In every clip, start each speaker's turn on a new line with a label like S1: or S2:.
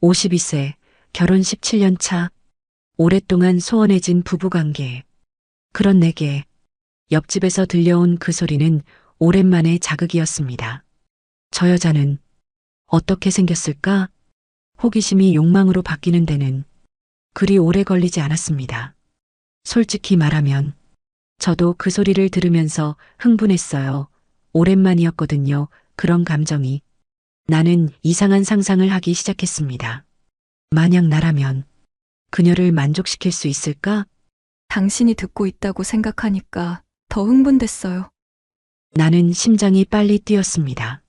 S1: 52세, 결혼 17년 차, 오랫동안 소원해진 부부관계. 그런 내게 옆집에서 들려온 그 소리는 오랜만에 자극이었습니다. 저 여자는 어떻게 생겼을까? 호기심이 욕망으로 바뀌는 데는 그리 오래 걸리지 않았습니다. 솔직히 말하면 저도 그 소리를 들으면서 흥분했어요. 오랜만이었거든요. 그런 감정이. 나는 이상한 상상을 하기 시작했습니다. 만약 나라면 그녀를 만족시킬 수 있을까?
S2: 당신이 듣고 있다고 생각하니까 더 흥분됐어요.
S1: 나는 심장이 빨리 뛰었습니다.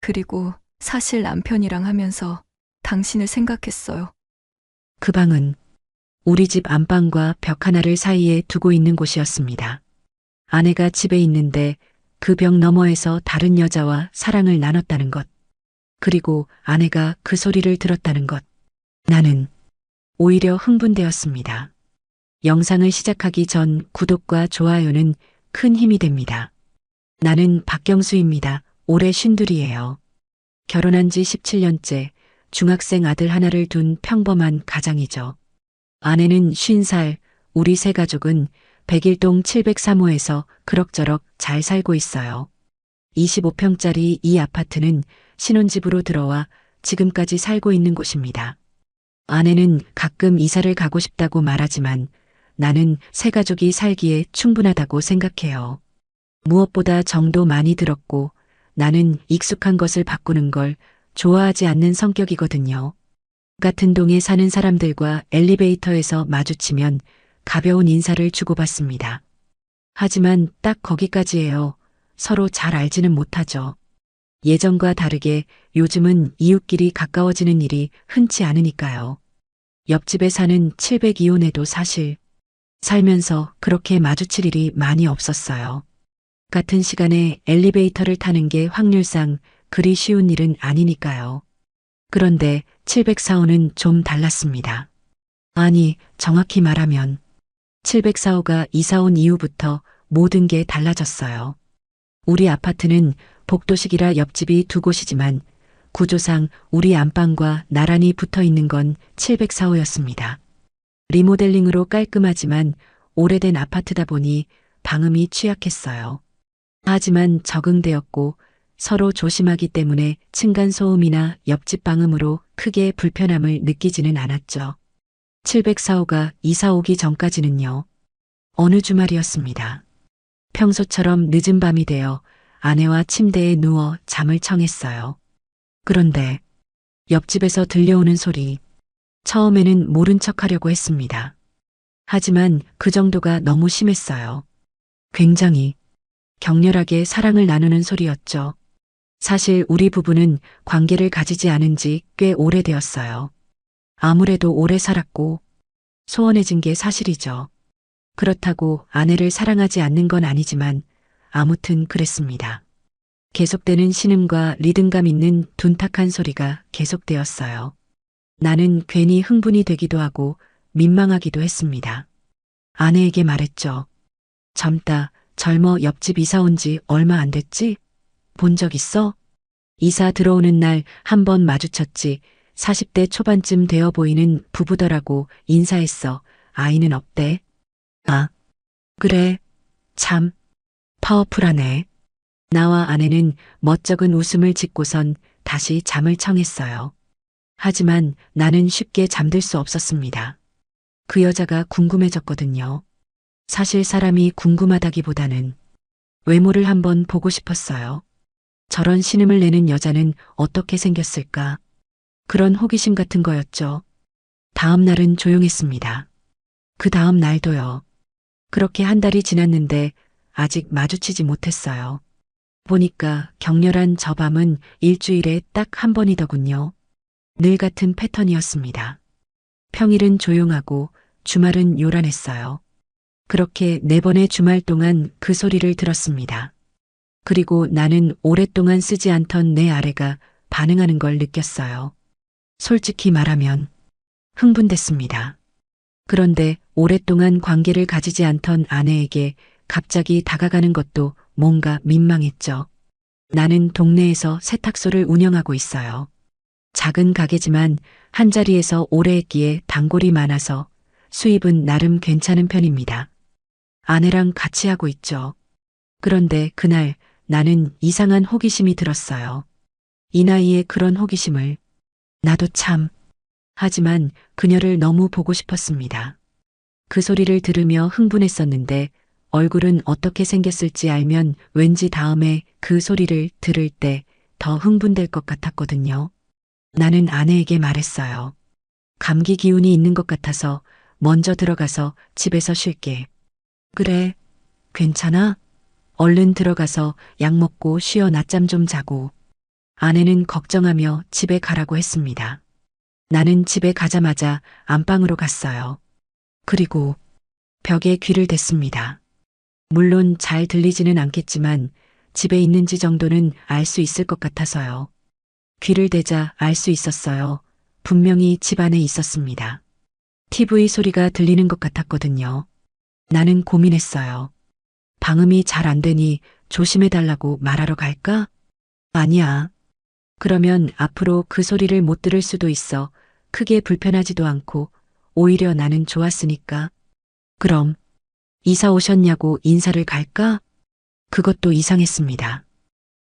S2: 그리고 사실 남편이랑 하면서 당신을 생각했어요.
S1: 그 방은 우리 집 안방과 벽 하나를 사이에 두고 있는 곳이었습니다. 아내가 집에 있는데 그 벽 너머에서 다른 여자와 사랑을 나눴다는 것. 그리고 아내가 그 소리를 들었다는 것. 나는 오히려 흥분되었습니다. 영상을 시작하기 전 구독과 좋아요는 큰 힘이 됩니다. 나는 박경수입니다. 올해 52예요. 결혼한 지 17년째, 중학생 아들 하나를 둔 평범한 가장이죠. 아내는 50살, 우리 세 가족은 백일동 703호에서 그럭저럭 잘 살고 있어요. 25평짜리 이 아파트는 신혼집으로 들어와 지금까지 살고 있는 곳입니다. 아내는 가끔 이사를 가고 싶다고 말하지만 나는 세 가족이 살기에 충분하다고 생각해요. 무엇보다 정도 많이 들었고 나는 익숙한 것을 바꾸는 걸 좋아하지 않는 성격이거든요. 같은 동에 사는 사람들과 엘리베이터에서 마주치면 가벼운 인사를 주고받습니다. 하지만 딱 거기까지예요. 서로 잘 알지는 못하죠. 예전과 다르게 요즘은 이웃끼리 가까워지는 일이 흔치 않으니까요. 옆집에 사는 702호네도 사실 살면서 그렇게 마주칠 일이 많이 없었어요. 같은 시간에 엘리베이터를 타는 게 확률상 그리 쉬운 일은 아니니까요. 그런데 704호는 좀 달랐습니다. 아니, 정확히 말하면 704호가 이사 온 이후부터 모든 게 달라졌어요. 우리 아파트는 복도식이라 옆집이 두 곳이지만 구조상 우리 안방과 나란히 붙어 있는 건 704호였습니다. 리모델링으로 깔끔하지만 오래된 아파트다 보니 방음이 취약했어요. 하지만 적응되었고 서로 조심하기 때문에 층간소음이나 옆집 방음으로 크게 불편함을 느끼지는 않았죠. 704호가 이사 오기 전까지는요. 어느 주말이었습니다. 평소처럼 늦은 밤이 되어 아내와 침대에 누워 잠을 청했어요. 그런데 옆집에서 들려오는 소리, 처음에는 모른 척 하려고 했습니다. 하지만 그 정도가 너무 심했어요. 굉장히 격렬하게 사랑을 나누는 소리였죠. 사실 우리 부부는 관계를 가지지 않은 지 꽤 오래되었어요. 아무래도 오래 살았고 소원해진 게 사실이죠. 그렇다고 아내를 사랑하지 않는 건 아니지만 아무튼 그랬습니다. 계속되는 신음과 리듬감 있는 둔탁한 소리가 계속되었어요. 나는 괜히 흥분이 되기도 하고 민망하기도 했습니다. 아내에게 말했죠. 젊어 옆집 이사 온 지 얼마 안 됐지? 본 적 있어? 이사 들어오는 날 한 번 마주쳤지. 40대 초반쯤 되어 보이는 부부더라고 인사했어. 아이는 없대? 아, 그래. 참 파워풀하네. 나와 아내는 멋쩍은 웃음을 짓고선 다시 잠을 청했어요. 하지만 나는 쉽게 잠들 수 없었습니다. 그 여자가 궁금해졌거든요. 사실 사람이 궁금하다기보다는 외모를 한번 보고 싶었어요. 저런 신음을 내는 여자는 어떻게 생겼을까? 그런 호기심 같은 거였죠. 다음 날은 조용했습니다. 그 다음 날도요. 그렇게 한 달이 지났는데 아직 마주치지 못했어요. 보니까 격렬한 저 밤은 일주일에 딱 한 번이더군요. 늘 같은 패턴이었습니다. 평일은 조용하고 주말은 요란했어요. 그렇게 4번의 주말 동안 그 소리를 들었습니다. 그리고 나는 오랫동안 쓰지 않던 내 아래가 반응하는 걸 느꼈어요. 솔직히 말하면 흥분됐습니다. 그런데 오랫동안 관계를 가지지 않던 아내에게 갑자기 다가가는 것도 뭔가 민망했죠. 나는 동네에서 세탁소를 운영하고 있어요. 작은 가게지만 한자리에서 오래 했기에 단골이 많아서 수입은 나름 괜찮은 편입니다. 아내랑 같이 하고 있죠. 그런데 그날 나는 이상한 호기심이 들었어요. 이 나이에 그런 호기심을. 나도 참. 하지만 그녀를 너무 보고 싶었습니다. 그 소리를 들으며 흥분했었는데 얼굴은 어떻게 생겼을지 알면 왠지 다음에 그 소리를 들을 때 더 흥분될 것 같았거든요. 나는 아내에게 말했어요. 감기 기운이 있는 것 같아서 먼저 들어가서 집에서 쉴게. 그래, 괜찮아? 얼른 들어가서 약 먹고 쉬어 낮잠 좀 자고. 아내는 걱정하며 집에 가라고 했습니다. 나는 집에 가자마자 안방으로 갔어요. 그리고 벽에 귀를 댔습니다. 물론 잘 들리지는 않겠지만 집에 있는지 정도는 알 수 있을 것 같아서요. 귀를 대자 알 수 있었어요. 분명히 집 안에 있었습니다. TV 소리가 들리는 것 같았거든요. 나는 고민했어요. 방음이 잘 안 되니 조심해달라고 말하러 갈까? 아니야. 그러면 앞으로 그 소리를 못 들을 수도 있어. 크게 불편하지도 않고 오히려 나는 좋았으니까. 그럼 이사 오셨냐고 인사를 갈까? 그것도 이상했습니다.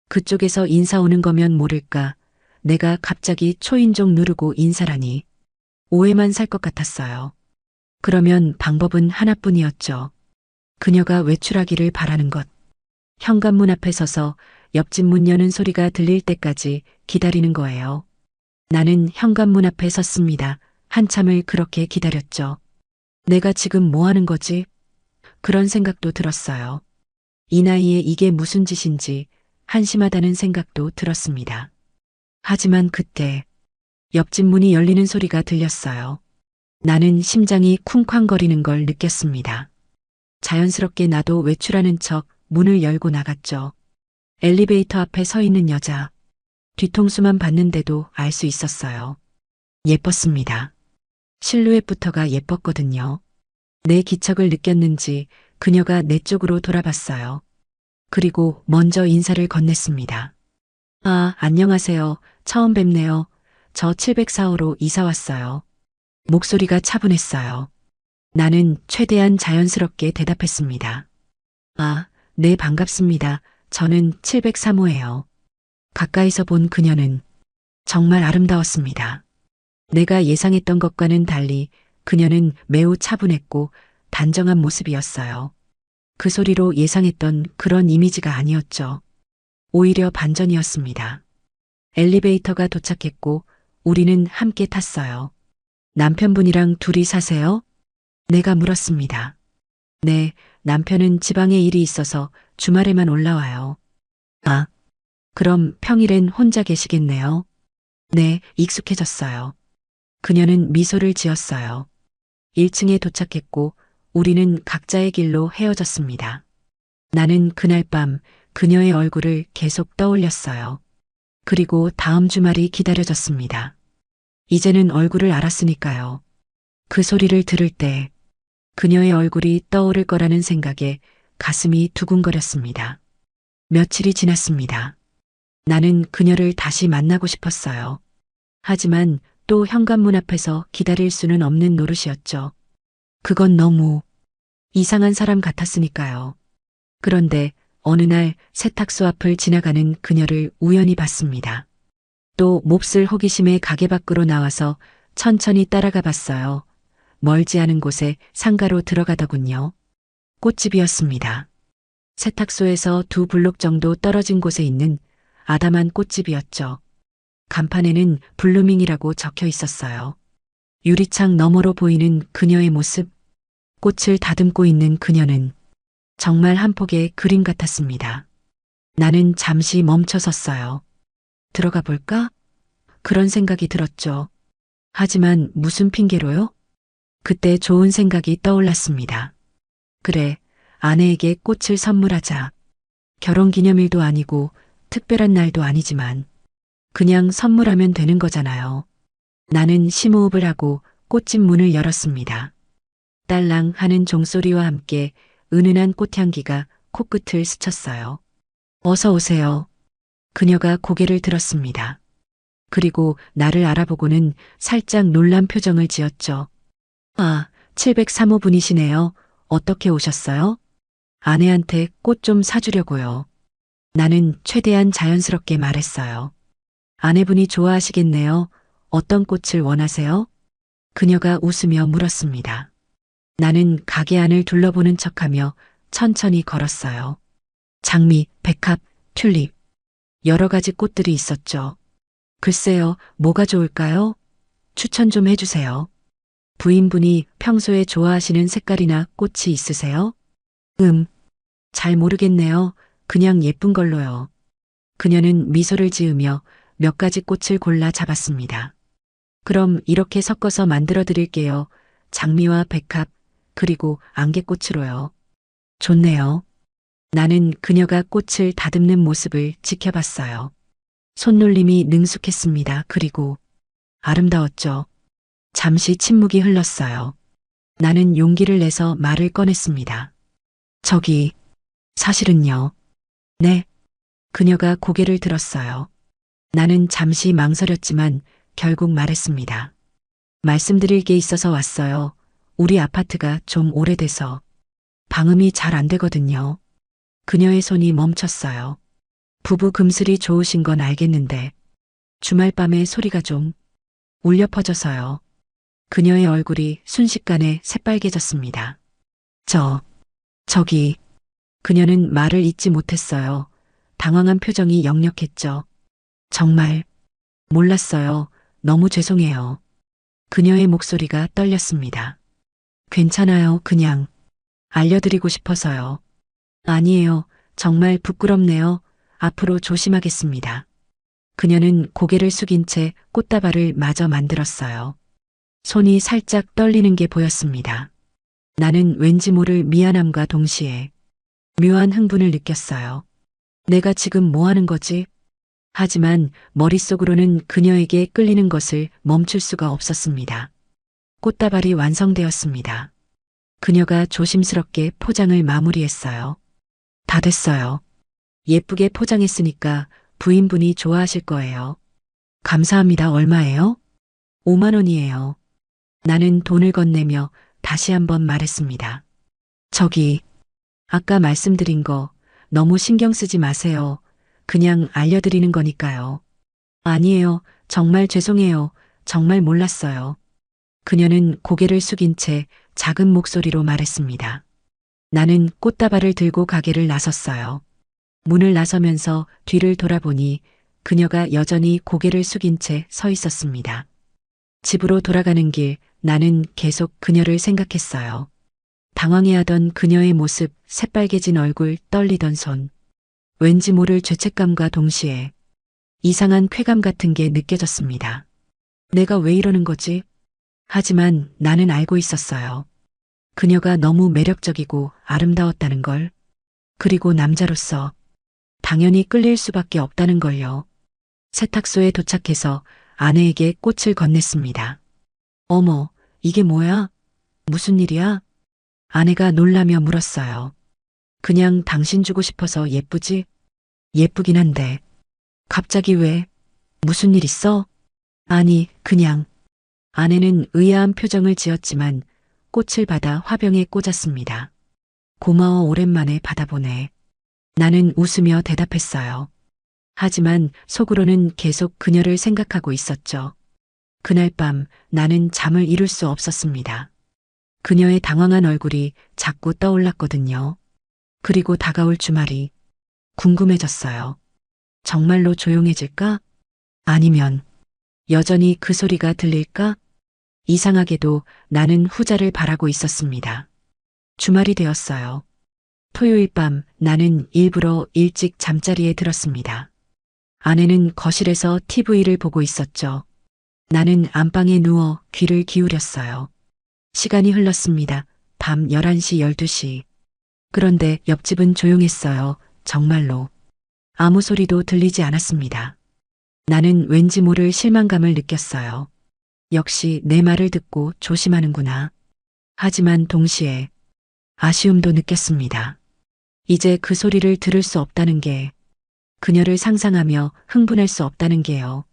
S1: 그쪽에서 인사 오는 거면 모를까. 내가 갑자기 초인종 누르고 인사라니. 오해만 살 것 같았어요. 그러면 방법은 하나뿐이었죠. 그녀가 외출하기를 바라는 것. 현관문 앞에 서서 옆집 문 여는 소리가 들릴 때까지 기다리는 거예요. 나는 현관문 앞에 섰습니다. 한참을 그렇게 기다렸죠. 내가 지금 뭐 하는 거지? 그런 생각도 들었어요. 이 나이에 이게 무슨 짓인지 한심하다는 생각도 들었습니다. 하지만 그때 옆집 문이 열리는 소리가 들렸어요. 나는 심장이 쿵쾅거리는 걸 느꼈습니다. 자연스럽게 나도 외출하는 척 문을 열고 나갔죠. 엘리베이터 앞에 서 있는 여자. 뒤통수만 봤는데도 알 수 있었어요. 예뻤습니다. 실루엣부터가 예뻤거든요. 내 기척을 느꼈는지 그녀가 내 쪽으로 돌아봤어요. 그리고 먼저 인사를 건넸습니다. 아, 안녕하세요. 처음 뵙네요. 저 704호로 이사 왔어요. 목소리가 차분했어요. 나는 최대한 자연스럽게 대답했습니다. 아, 네, 반갑습니다. 저는 703호예요. 가까이서 본 그녀는 정말 아름다웠습니다. 내가 예상했던 것과는 달리 그녀는 매우 차분했고 단정한 모습이었어요. 그 소리로 예상했던 그런 이미지가 아니었죠. 오히려 반전이었습니다. 엘리베이터가 도착했고 우리는 함께 탔어요. 남편분이랑 둘이 사세요? 내가 물었습니다. 네, 남편은 지방에 일이 있어서 주말에만 올라와요. 아, 그럼 평일엔 혼자 계시겠네요. 네, 익숙해졌어요. 그녀는 미소를 지었어요. 1층에 도착했고 우리는 각자의 길로 헤어졌습니다. 나는 그날 밤 그녀의 얼굴을 계속 떠올렸어요. 그리고 다음 주말이 기다려졌습니다. 이제는 얼굴을 알았으니까요. 그 소리를 들을 때 그녀의 얼굴이 떠오를 거라는 생각에 가슴이 두근거렸습니다. 며칠이 지났습니다. 나는 그녀를 다시 만나고 싶었어요. 하지만 또 현관문 앞에서 기다릴 수는 없는 노릇이었죠. 그건 너무 이상한 사람 같았으니까요. 그런데 어느 날 세탁소 앞을 지나가는 그녀를 우연히 봤습니다. 또 몹쓸 호기심에 가게 밖으로 나와서 천천히 따라가 봤어요. 멀지 않은 곳에 상가로 들어가더군요. 꽃집이었습니다. 세탁소에서 2블록 정도 떨어진 곳에 있는 아담한 꽃집이었죠. 간판에는 블루밍이라고 적혀 있었어요. 유리창 너머로 보이는 그녀의 모습, 꽃을 다듬고 있는 그녀는 정말 한 폭의 그림 같았습니다. 나는 잠시 멈춰 섰어요. 들어가 볼까? 그런 생각이 들었죠. 하지만 무슨 핑계로요? 그때 좋은 생각이 떠올랐습니다. 그래, 아내에게 꽃을 선물하자. 결혼기념일도 아니고 특별한 날도 아니지만 그냥 선물하면 되는 거잖아요. 나는 심호흡을 하고 꽃집 문을 열었습니다. 딸랑 하는 종소리와 함께 은은한 꽃향기가 코끝을 스쳤어요. 어서 오세요. 그녀가 고개를 들었습니다. 그리고 나를 알아보고는 살짝 놀란 표정을 지었죠. 아, 703호분이시네요. 어떻게 오셨어요? 아내한테 꽃 좀 사주려고요. 나는 최대한 자연스럽게 말했어요. 아내분이 좋아하시겠네요. 어떤 꽃을 원하세요? 그녀가 웃으며 물었습니다. 나는 가게 안을 둘러보는 척하며 천천히 걸었어요. 장미, 백합, 튤립, 여러 가지 꽃들이 있었죠. 글쎄요, 뭐가 좋을까요? 추천 좀 해주세요. 부인분이 평소에 좋아하시는 색깔이나 꽃이 있으세요? 잘 모르겠네요. 그냥 예쁜 걸로요. 그녀는 미소를 지으며 몇 가지 꽃을 골라 잡았습니다. 그럼 이렇게 섞어서 만들어 드릴게요. 장미와 백합, 그리고 안개꽃으로요. 좋네요. 나는 그녀가 꽃을 다듬는 모습을 지켜봤어요. 손놀림이 능숙했습니다. 그리고 아름다웠죠. 잠시 침묵이 흘렀어요. 나는 용기를 내서 말을 꺼냈습니다. 저기, 사실은요. 네. 그녀가 고개를 들었어요. 나는 잠시 망설였지만 결국 말했습니다. 말씀드릴 게 있어서 왔어요. 우리 아파트가 좀 오래돼서 방음이 잘 안 되거든요. 그녀의 손이 멈췄어요. 부부 금슬이 좋으신 건 알겠는데 주말 밤에 소리가 좀 울려 퍼져서요. 그녀의 얼굴이 순식간에 새빨개졌습니다. 저기, 그녀는 말을 잇지 못했어요. 당황한 표정이 역력했죠. 정말 몰랐어요. 너무 죄송해요. 그녀의 목소리가 떨렸습니다. 괜찮아요. 그냥 알려드리고 싶어서요. 아니에요. 정말 부끄럽네요. 앞으로 조심하겠습니다. 그녀는 고개를 숙인 채 꽃다발을 마저 만들었어요. 손이 살짝 떨리는 게 보였습니다. 나는 왠지 모를 미안함과 동시에 묘한 흥분을 느꼈어요. 내가 지금 뭐 하는 거지? 하지만 머릿속으로는 그녀에게 끌리는 것을 멈출 수가 없었습니다. 꽃다발이 완성되었습니다. 그녀가 조심스럽게 포장을 마무리했어요. 다 됐어요. 예쁘게 포장했으니까 부인분이 좋아하실 거예요. 감사합니다. 얼마예요? 5만 원이에요. 나는 돈을 건네며 다시 한번 말했습니다. 저기, 아까 말씀드린 거 너무 신경 쓰지 마세요. 그냥 알려드리는 거니까요. 아니에요. 정말 죄송해요. 정말 몰랐어요. 그녀는 고개를 숙인 채 작은 목소리로 말했습니다. 나는 꽃다발을 들고 가게를 나섰어요. 문을 나서면서 뒤를 돌아보니 그녀가 여전히 고개를 숙인 채 서 있었습니다. 집으로 돌아가는 길 나는 계속 그녀를 생각했어요. 당황해하던 그녀의 모습, 새빨개진 얼굴, 떨리던 손. 왠지 모를 죄책감과 동시에 이상한 쾌감 같은 게 느껴졌습니다. 내가 왜 이러는 거지? 하지만 나는 알고 있었어요. 그녀가 너무 매력적이고 아름다웠다는 걸. 그리고 남자로서 당연히 끌릴 수밖에 없다는 걸요. 세탁소에 도착해서 아내에게 꽃을 건넸습니다. 어머, 이게 뭐야? 무슨 일이야? 아내가 놀라며 물었어요. 그냥 당신 주고 싶어서 예쁘지? 예쁘긴 한데. 갑자기 왜? 무슨 일 있어? 아니, 그냥. 아내는 의아한 표정을 지었지만 꽃을 받아 화병에 꽂았습니다. 고마워, 오랜만에 받아보네. 나는 웃으며 대답했어요. 하지만 속으로는 계속 그녀를 생각하고 있었죠. 그날 밤 나는 잠을 이룰 수 없었습니다. 그녀의 당황한 얼굴이 자꾸 떠올랐거든요. 그리고 다가올 주말이 궁금해졌어요. 정말로 조용해질까? 아니면 여전히 그 소리가 들릴까? 이상하게도 나는 후자를 바라고 있었습니다. 주말이 되었어요. 토요일 밤 나는 일부러 일찍 잠자리에 들었습니다. 아내는 거실에서 TV를 보고 있었죠. 나는 안방에 누워 귀를 기울였어요. 시간이 흘렀습니다. 밤 11시, 12시. 그런데 옆집은 조용했어요. 정말로. 아무 소리도 들리지 않았습니다. 나는 왠지 모를 실망감을 느꼈어요. 역시 내 말을 듣고 조심하는구나. 하지만 동시에 아쉬움도 느꼈습니다. 이제 그 소리를 들을 수 없다는 게, 그녀를 상상하며 흥분할 수 없다는 게요.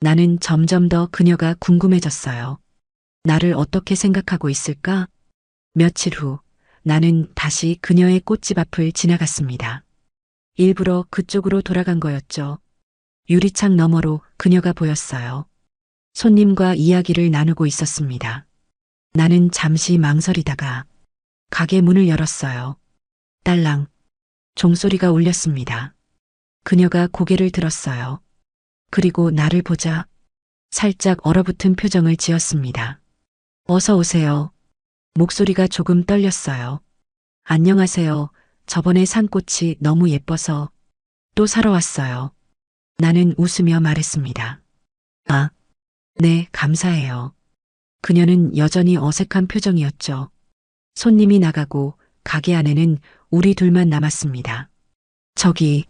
S1: 나는 점점 더 그녀가 궁금해졌어요. 나를 어떻게 생각하고 있을까? 며칠 후 나는 다시 그녀의 꽃집 앞을 지나갔습니다. 일부러 그쪽으로 돌아간 거였죠. 유리창 너머로 그녀가 보였어요. 손님과 이야기를 나누고 있었습니다. 나는 잠시 망설이다가 가게 문을 열었어요. 딸랑 종소리가 울렸습니다. 그녀가 고개를 들었어요. 그리고 나를 보자 살짝 얼어붙은 표정을 지었습니다. 어서 오세요. 목소리가 조금 떨렸어요. 안녕하세요. 저번에 산 꽃이 너무 예뻐서 또 사러 왔어요. 나는 웃으며 말했습니다. 아, 네, 감사해요. 그녀는 여전히 어색한 표정이었죠. 손님이 나가고 가게 안에는 우리 둘만 남았습니다. 저기,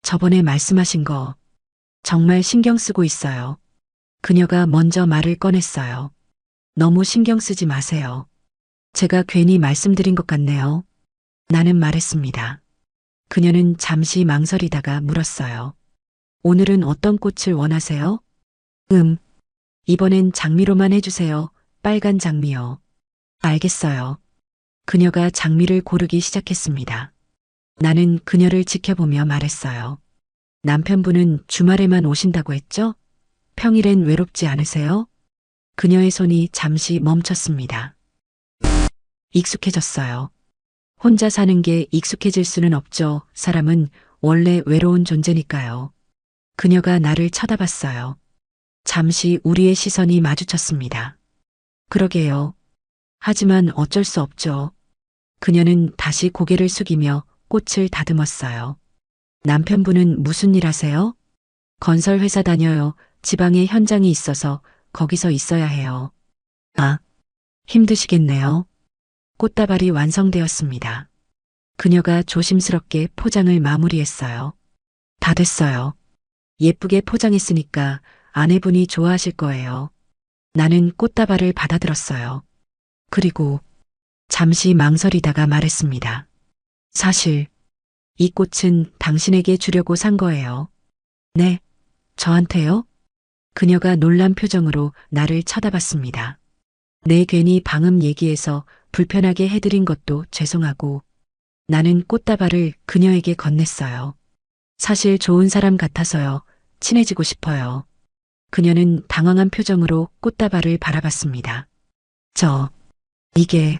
S1: 저번에 말씀하신 거 정말 신경 쓰고 있어요. 그녀가 먼저 말을 꺼냈어요. 너무 신경 쓰지 마세요. 제가 괜히 말씀드린 것 같네요. 나는 말했습니다. 그녀는 잠시 망설이다가 물었어요. 오늘은 어떤 꽃을 원하세요? 이번엔 장미로만 해주세요. 빨간 장미요. 알겠어요. 그녀가 장미를 고르기 시작했습니다. 나는 그녀를 지켜보며 말했어요. 남편분은 주말에만 오신다고 했죠? 평일엔 외롭지 않으세요? 그녀의 손이 잠시 멈췄습니다. 익숙해졌어요. 혼자 사는 게 익숙해질 수는 없죠. 사람은 원래 외로운 존재니까요. 그녀가 나를 쳐다봤어요. 잠시 우리의 시선이 마주쳤습니다. 그러게요. 하지만 어쩔 수 없죠. 그녀는 다시 고개를 숙이며 꽃을 다듬었어요. 남편분은 무슨 일 하세요? 건설회사 다녀요. 지방에 현장이 있어서 거기서 있어야 해요. 아, 힘드시겠네요. 꽃다발이 완성되었습니다. 그녀가 조심스럽게 포장을 마무리했어요. 다 됐어요. 예쁘게 포장했으니까 아내분이 좋아하실 거예요. 나는 꽃다발을 받아들었어요. 그리고 잠시 망설이다가 말했습니다. 사실 이 꽃은 당신에게 주려고 산 거예요. 네, 저한테요? 그녀가 놀란 표정으로 나를 쳐다봤습니다. 내 괜히 방음 얘기해서 불편하게 해드린 것도 죄송하고 나는 꽃다발을 그녀에게 건넸어요. 사실 좋은 사람 같아서요. 친해지고 싶어요. 그녀는 당황한 표정으로 꽃다발을 바라봤습니다. 이게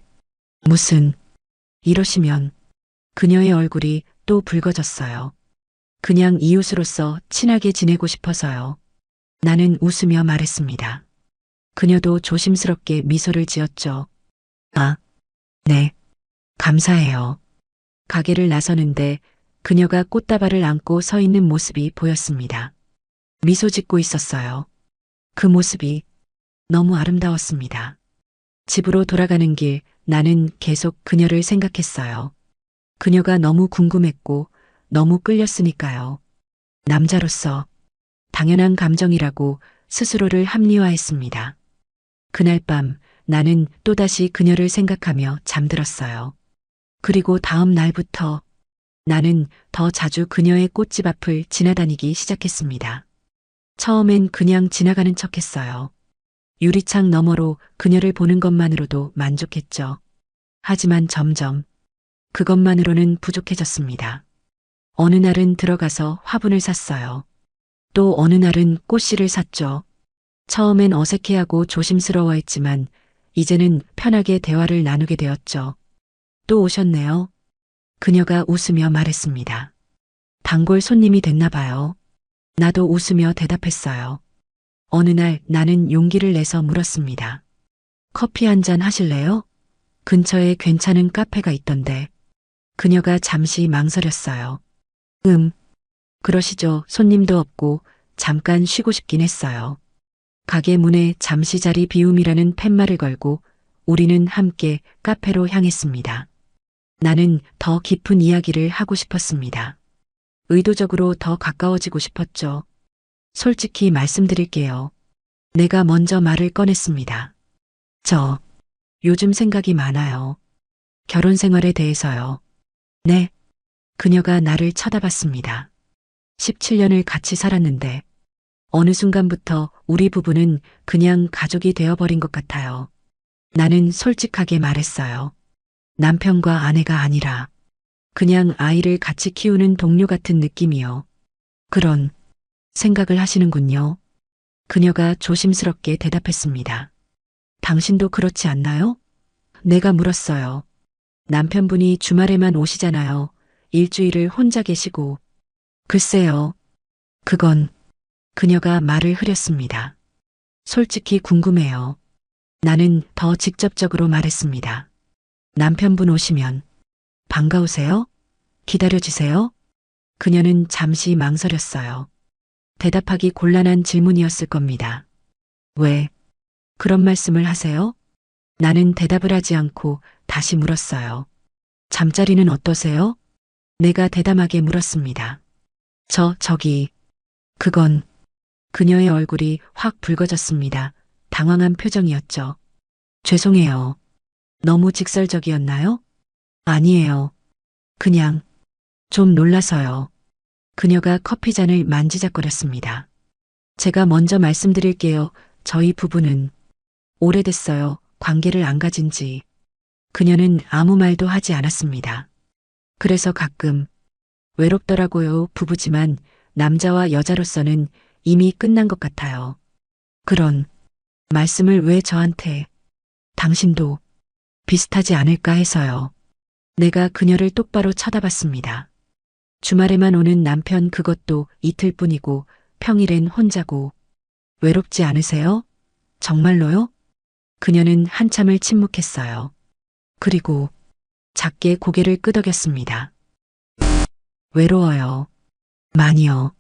S1: 무슨 이러시면 그녀의 얼굴이 또 붉어졌어요. 그냥 이웃으로서 친하게 지내고 싶어서요. 나는 웃으며 말했습니다. 그녀도 조심스럽게 미소를 지었죠. 아, 네. 감사해요. 가게를 나서는데 그녀가 꽃다발을 안고 서 있는 모습이 보였습니다. 미소 짓고 있었어요. 그 모습이 너무 아름다웠습니다. 집으로 돌아가는 길 나는 계속 그녀를 생각했어요. 그녀가 너무 궁금했고 너무 끌렸으니까요. 남자로서 당연한 감정이라고 스스로를 합리화했습니다. 그날 밤 나는 또다시 그녀를 생각하며 잠들었어요. 그리고 다음 날부터 나는 더 자주 그녀의 꽃집 앞을 지나다니기 시작했습니다. 처음엔 그냥 지나가는 척 했어요. 유리창 너머로 그녀를 보는 것만으로도 만족했죠. 하지만 점점 그것만으로는 부족해졌습니다. 어느 날은 들어가서 화분을 샀어요. 또 어느 날은 꽃씨를 샀죠. 처음엔 어색해하고 조심스러워했지만 이제는 편하게 대화를 나누게 되었죠. 또 오셨네요. 그녀가 웃으며 말했습니다. 단골 손님이 됐나 봐요. 나도 웃으며 대답했어요. 어느 날 나는 용기를 내서 물었습니다. 커피 한 잔 하실래요? 근처에 괜찮은 카페가 있던데. 그녀가 잠시 망설였어요. 그러시죠. 손님도 없고 잠깐 쉬고 싶긴 했어요. 가게 문에 잠시 자리 비움이라는 팻말을 걸고 우리는 함께 카페로 향했습니다. 나는 더 깊은 이야기를 하고 싶었습니다. 의도적으로 더 가까워지고 싶었죠. 솔직히 말씀드릴게요. 내가 먼저 말을 꺼냈습니다. 요즘 생각이 많아요. 결혼 생활에 대해서요. 네. 그녀가 나를 쳐다봤습니다. 17년을 같이 살았는데 어느 순간부터 우리 부부는 그냥 가족이 되어버린 것 같아요. 나는 솔직하게 말했어요. 남편과 아내가 아니라 그냥 아이를 같이 키우는 동료 같은 느낌이요. 그런 생각을 하시는군요. 그녀가 조심스럽게 대답했습니다. 당신도 그렇지 않나요? 내가 물었어요. 남편분이 주말에만 오시잖아요. 일주일을 혼자 계시고. 글쎄요. 그건 그녀가 말을 흐렸습니다. 솔직히 궁금해요. 나는 더 직접적으로 말했습니다. 남편분 오시면 반가우세요? 기다려주세요? 그녀는 잠시 망설였어요. 대답하기 곤란한 질문이었을 겁니다. 왜 그런 말씀을 하세요? 나는 대답을 하지 않고 다시 물었어요. 잠자리는 어떠세요? 내가 대담하게 물었습니다. 그건 그녀의 얼굴이 확 붉어졌습니다. 당황한 표정이었죠. 죄송해요. 너무 직설적이었나요? 아니에요. 그냥 좀 놀라서요. 그녀가 커피잔을 만지작거렸습니다. 제가 먼저 말씀드릴게요. 저희 부부는 오래됐어요. 관계를 안 가진 지. 그녀는 아무 말도 하지 않았습니다. 그래서 가끔 외롭더라고요. 부부지만 남자와 여자로서는 이미 끝난 것 같아요. 그런 말씀을 왜 저한테, 당신도 비슷하지 않을까 해서요. 내가 그녀를 똑바로 쳐다봤습니다. 주말에만 오는 남편 그것도 이틀뿐이고 평일엔 혼자고 외롭지 않으세요? 정말로요? 그녀는 한참을 침묵했어요. 그리고 작게 고개를 끄덕였습니다. 외로워요. 많이요.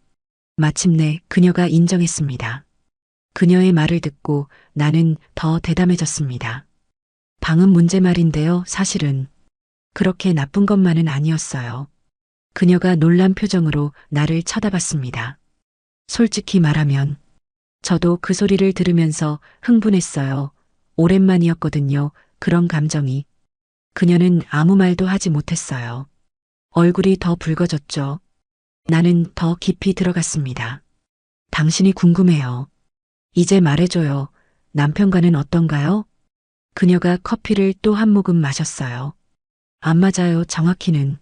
S1: 마침내 그녀가 인정했습니다. 그녀의 말을 듣고 나는 더 대담해졌습니다. 방은 문제 말인데요. 사실은 그렇게 나쁜 것만은 아니었어요. 그녀가 놀란 표정으로 나를 쳐다봤습니다. 솔직히 말하면 저도 그 소리를 들으면서 흥분했어요. 오랜만이었거든요. 그런 감정이. 그녀는 아무 말도 하지 못했어요. 얼굴이 더 붉어졌죠. 나는 더 깊이 들어갔습니다. 당신이 궁금해요. 이제 말해줘요. 남편과는 어떤가요? 그녀가 커피를 또 한 모금 마셨어요. 안 맞아요. 정확히는.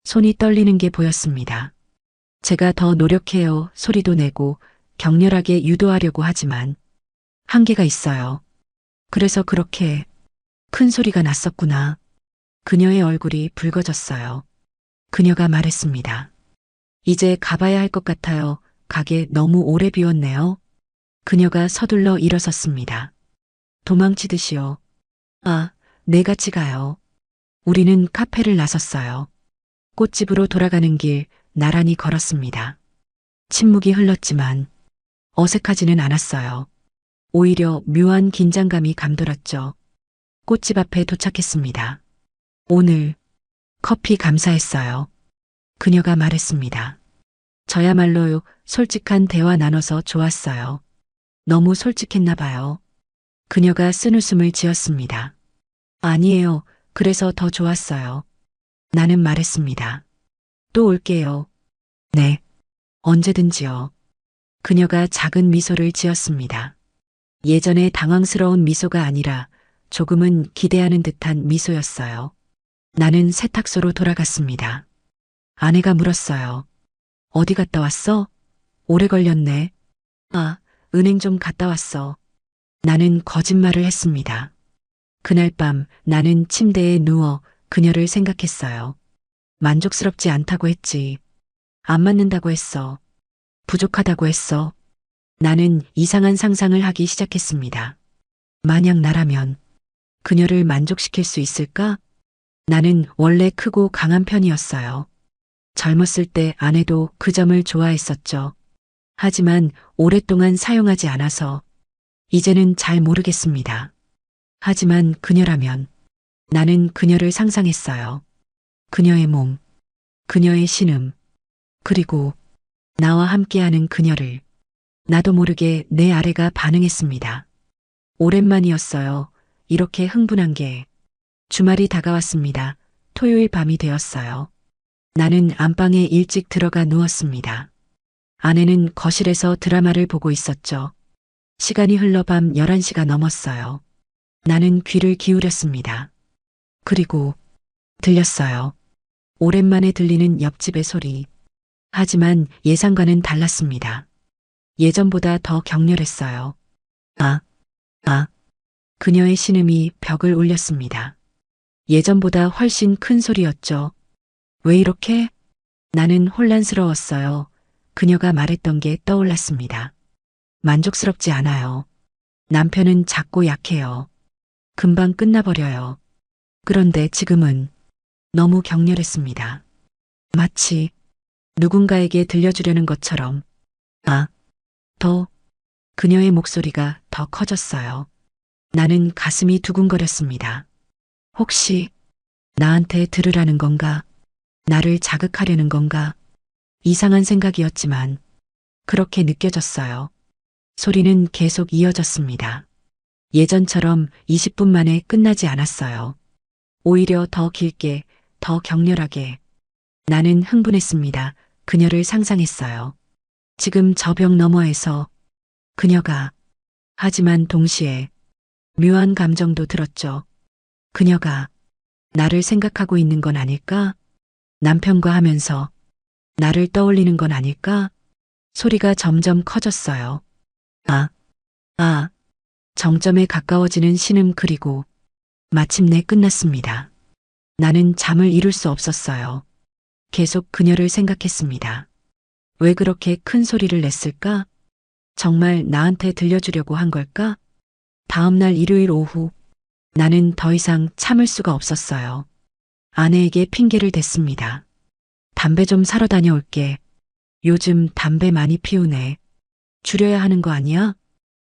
S1: 손이 떨리는 게 보였습니다. 제가 더 노력해요. 소리도 내고 격렬하게 유도하려고 하지만 한계가 있어요. 그래서 그렇게 큰 소리가 났었구나. 그녀의 얼굴이 붉어졌어요. 그녀가 말했습니다. 이제 가봐야 할 것 같아요. 가게 너무 오래 비웠네요. 그녀가 서둘러 일어섰습니다. 도망치듯이요. 아, 네 같이 가요. 우리는 카페를 나섰어요. 꽃집으로 돌아가는 길 나란히 걸었습니다. 침묵이 흘렀지만 어색하지는 않았어요. 오히려 묘한 긴장감이 감돌았죠. 꽃집 앞에 도착했습니다. 오늘 커피 감사했어요. 그녀가 말했습니다. 저야말로요. 솔직한 대화 나눠서 좋았어요. 너무 솔직했나 봐요. 그녀가 쓴웃음을 지었습니다. 아니에요. 그래서 더 좋았어요. 나는 말했습니다. 또 올게요. 네. 언제든지요. 그녀가 작은 미소를 지었습니다. 예전의 당황스러운 미소가 아니라 조금은 기대하는 듯한 미소였어요. 나는 세탁소로 돌아갔습니다. 아내가 물었어요. 어디 갔다 왔어? 오래 걸렸네. 아, 은행 좀 갔다 왔어. 나는 거짓말을 했습니다. 그날 밤 나는 침대에 누워 그녀를 생각했어요. 만족스럽지 않다고 했지. 안 맞는다고 했어. 부족하다고 했어. 나는 이상한 상상을 하기 시작했습니다. 만약 나라면 그녀를 만족시킬 수 있을까? 나는 원래 크고 강한 편이었어요. 젊었을 때 아내도 그 점을 좋아했었죠. 하지만 오랫동안 사용하지 않아서 이제는 잘 모르겠습니다. 하지만 그녀라면 나는 그녀를 상상했어요. 그녀의 몸, 그녀의 신음, 그리고 나와 함께하는 그녀를. 나도 모르게 내 아래가 반응했습니다. 오랜만이었어요. 이렇게 흥분한 게. 주말이 다가왔습니다. 토요일 밤이 되었어요. 나는 안방에 일찍 들어가 누웠습니다. 아내는 거실에서 드라마를 보고 있었죠. 시간이 흘러 밤 11시가 넘었어요. 나는 귀를 기울였습니다. 그리고 들렸어요. 오랜만에 들리는 옆집의 소리. 하지만 예상과는 달랐습니다. 예전보다 더 격렬했어요. 아, 아. 그녀의 신음이 벽을 울렸습니다. 예전보다 훨씬 큰 소리였죠. 왜 이렇게? 나는 혼란스러웠어요. 그녀가 말했던 게 떠올랐습니다. 만족스럽지 않아요. 남편은 작고 약해요. 금방 끝나버려요. 그런데 지금은 너무 격렬했습니다. 마치 누군가에게 들려주려는 것처럼. 아, 더. 그녀의 목소리가 더 커졌어요. 나는 가슴이 두근거렸습니다. 혹시 나한테 들으라는 건가? 나를 자극하려는 건가? 이상한 생각이었지만 그렇게 느껴졌어요. 소리는 계속 이어졌습니다. 예전처럼 20분 만에 끝나지 않았어요. 오히려 더 길게, 더 격렬하게. 나는 흥분했습니다. 그녀를 상상했어요. 지금 저 벽 너머에서 그녀가, 하지만 동시에 묘한 감정도 들었죠. 그녀가 나를 생각하고 있는 건 아닐까? 남편과 하면서 나를 떠올리는 건 아닐까? 소리가 점점 커졌어요. 아, 아, 정점에 가까워지는 신음 그리고 마침내 끝났습니다. 나는 잠을 이룰 수 없었어요. 계속 그녀를 생각했습니다. 왜 그렇게 큰 소리를 냈을까? 정말 나한테 들려주려고 한 걸까? 다음 날 일요일 오후, 나는 더 이상 참을 수가 없었어요. 아내에게 핑계를 댔습니다. 담배 좀 사러 다녀올게. 요즘 담배 많이 피우네. 줄여야 하는 거 아니야?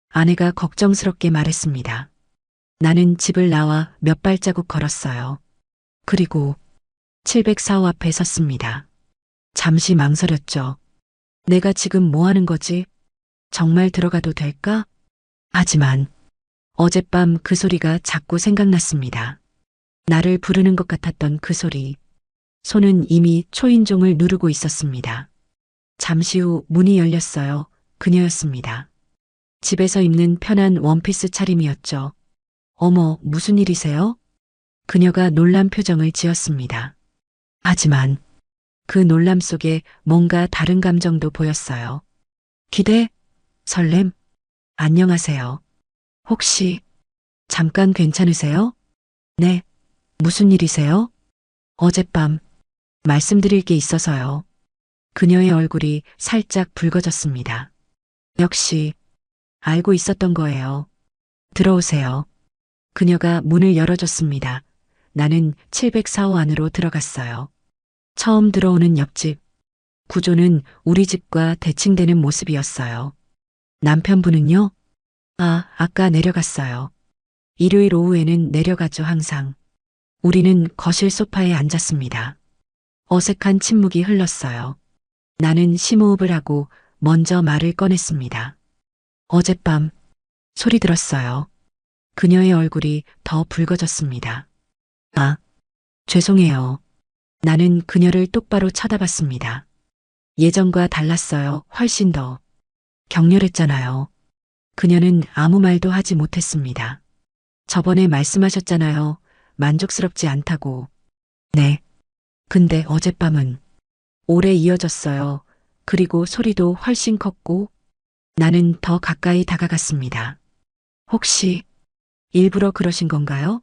S1: 아내가 걱정스럽게 말했습니다. 나는 집을 나와 몇 발자국 걸었어요. 그리고 704호 앞에 섰습니다. 잠시 망설였죠. 내가 지금 뭐 하는 거지? 정말 들어가도 될까? 하지만 어젯밤 그 소리가 자꾸 생각났습니다. 나를 부르는 것 같았던 그 소리. 손은 이미 초인종을 누르고 있었습니다. 잠시 후 문이 열렸어요. 그녀였습니다. 집에서 입는 편한 원피스 차림이었죠. 어머, 무슨 일이세요? 그녀가 놀란 표정을 지었습니다. 하지만 그 놀람 속에 뭔가 다른 감정도 보였어요. 기대? 설렘? 안녕하세요. 혹시 잠깐 괜찮으세요? 네. 무슨 일이세요? 어젯밤 말씀드릴 게 있어서요. 그녀의 얼굴이 살짝 붉어졌습니다. 역시 알고 있었던 거예요. 들어오세요. 그녀가 문을 열어줬습니다. 나는 704호 안으로 들어갔어요. 처음 들어오는 옆집. 구조는 우리 집과 대칭되는 모습이었어요. 남편분은요? 아까 내려갔어요. 일요일 오후에는 내려가죠, 항상. 우리는 거실 소파에 앉았습니다. 어색한 침묵이 흘렀어요. 나는 심호흡을 하고 먼저 말을 꺼냈습니다. 어젯밤 소리 들었어요. 그녀의 얼굴이 더 붉어졌습니다. 아, 죄송해요. 나는 그녀를 똑바로 쳐다봤습니다. 예전과 달랐어요. 훨씬 더 격렬했잖아요. 그녀는 아무 말도 하지 못했습니다. 저번에 말씀하셨잖아요. 만족스럽지 않다고. 네. 근데 어젯밤은 오래 이어졌어요. 그리고 소리도 훨씬 컸고 나는 더 가까이 다가갔습니다. 혹시 일부러 그러신 건가요?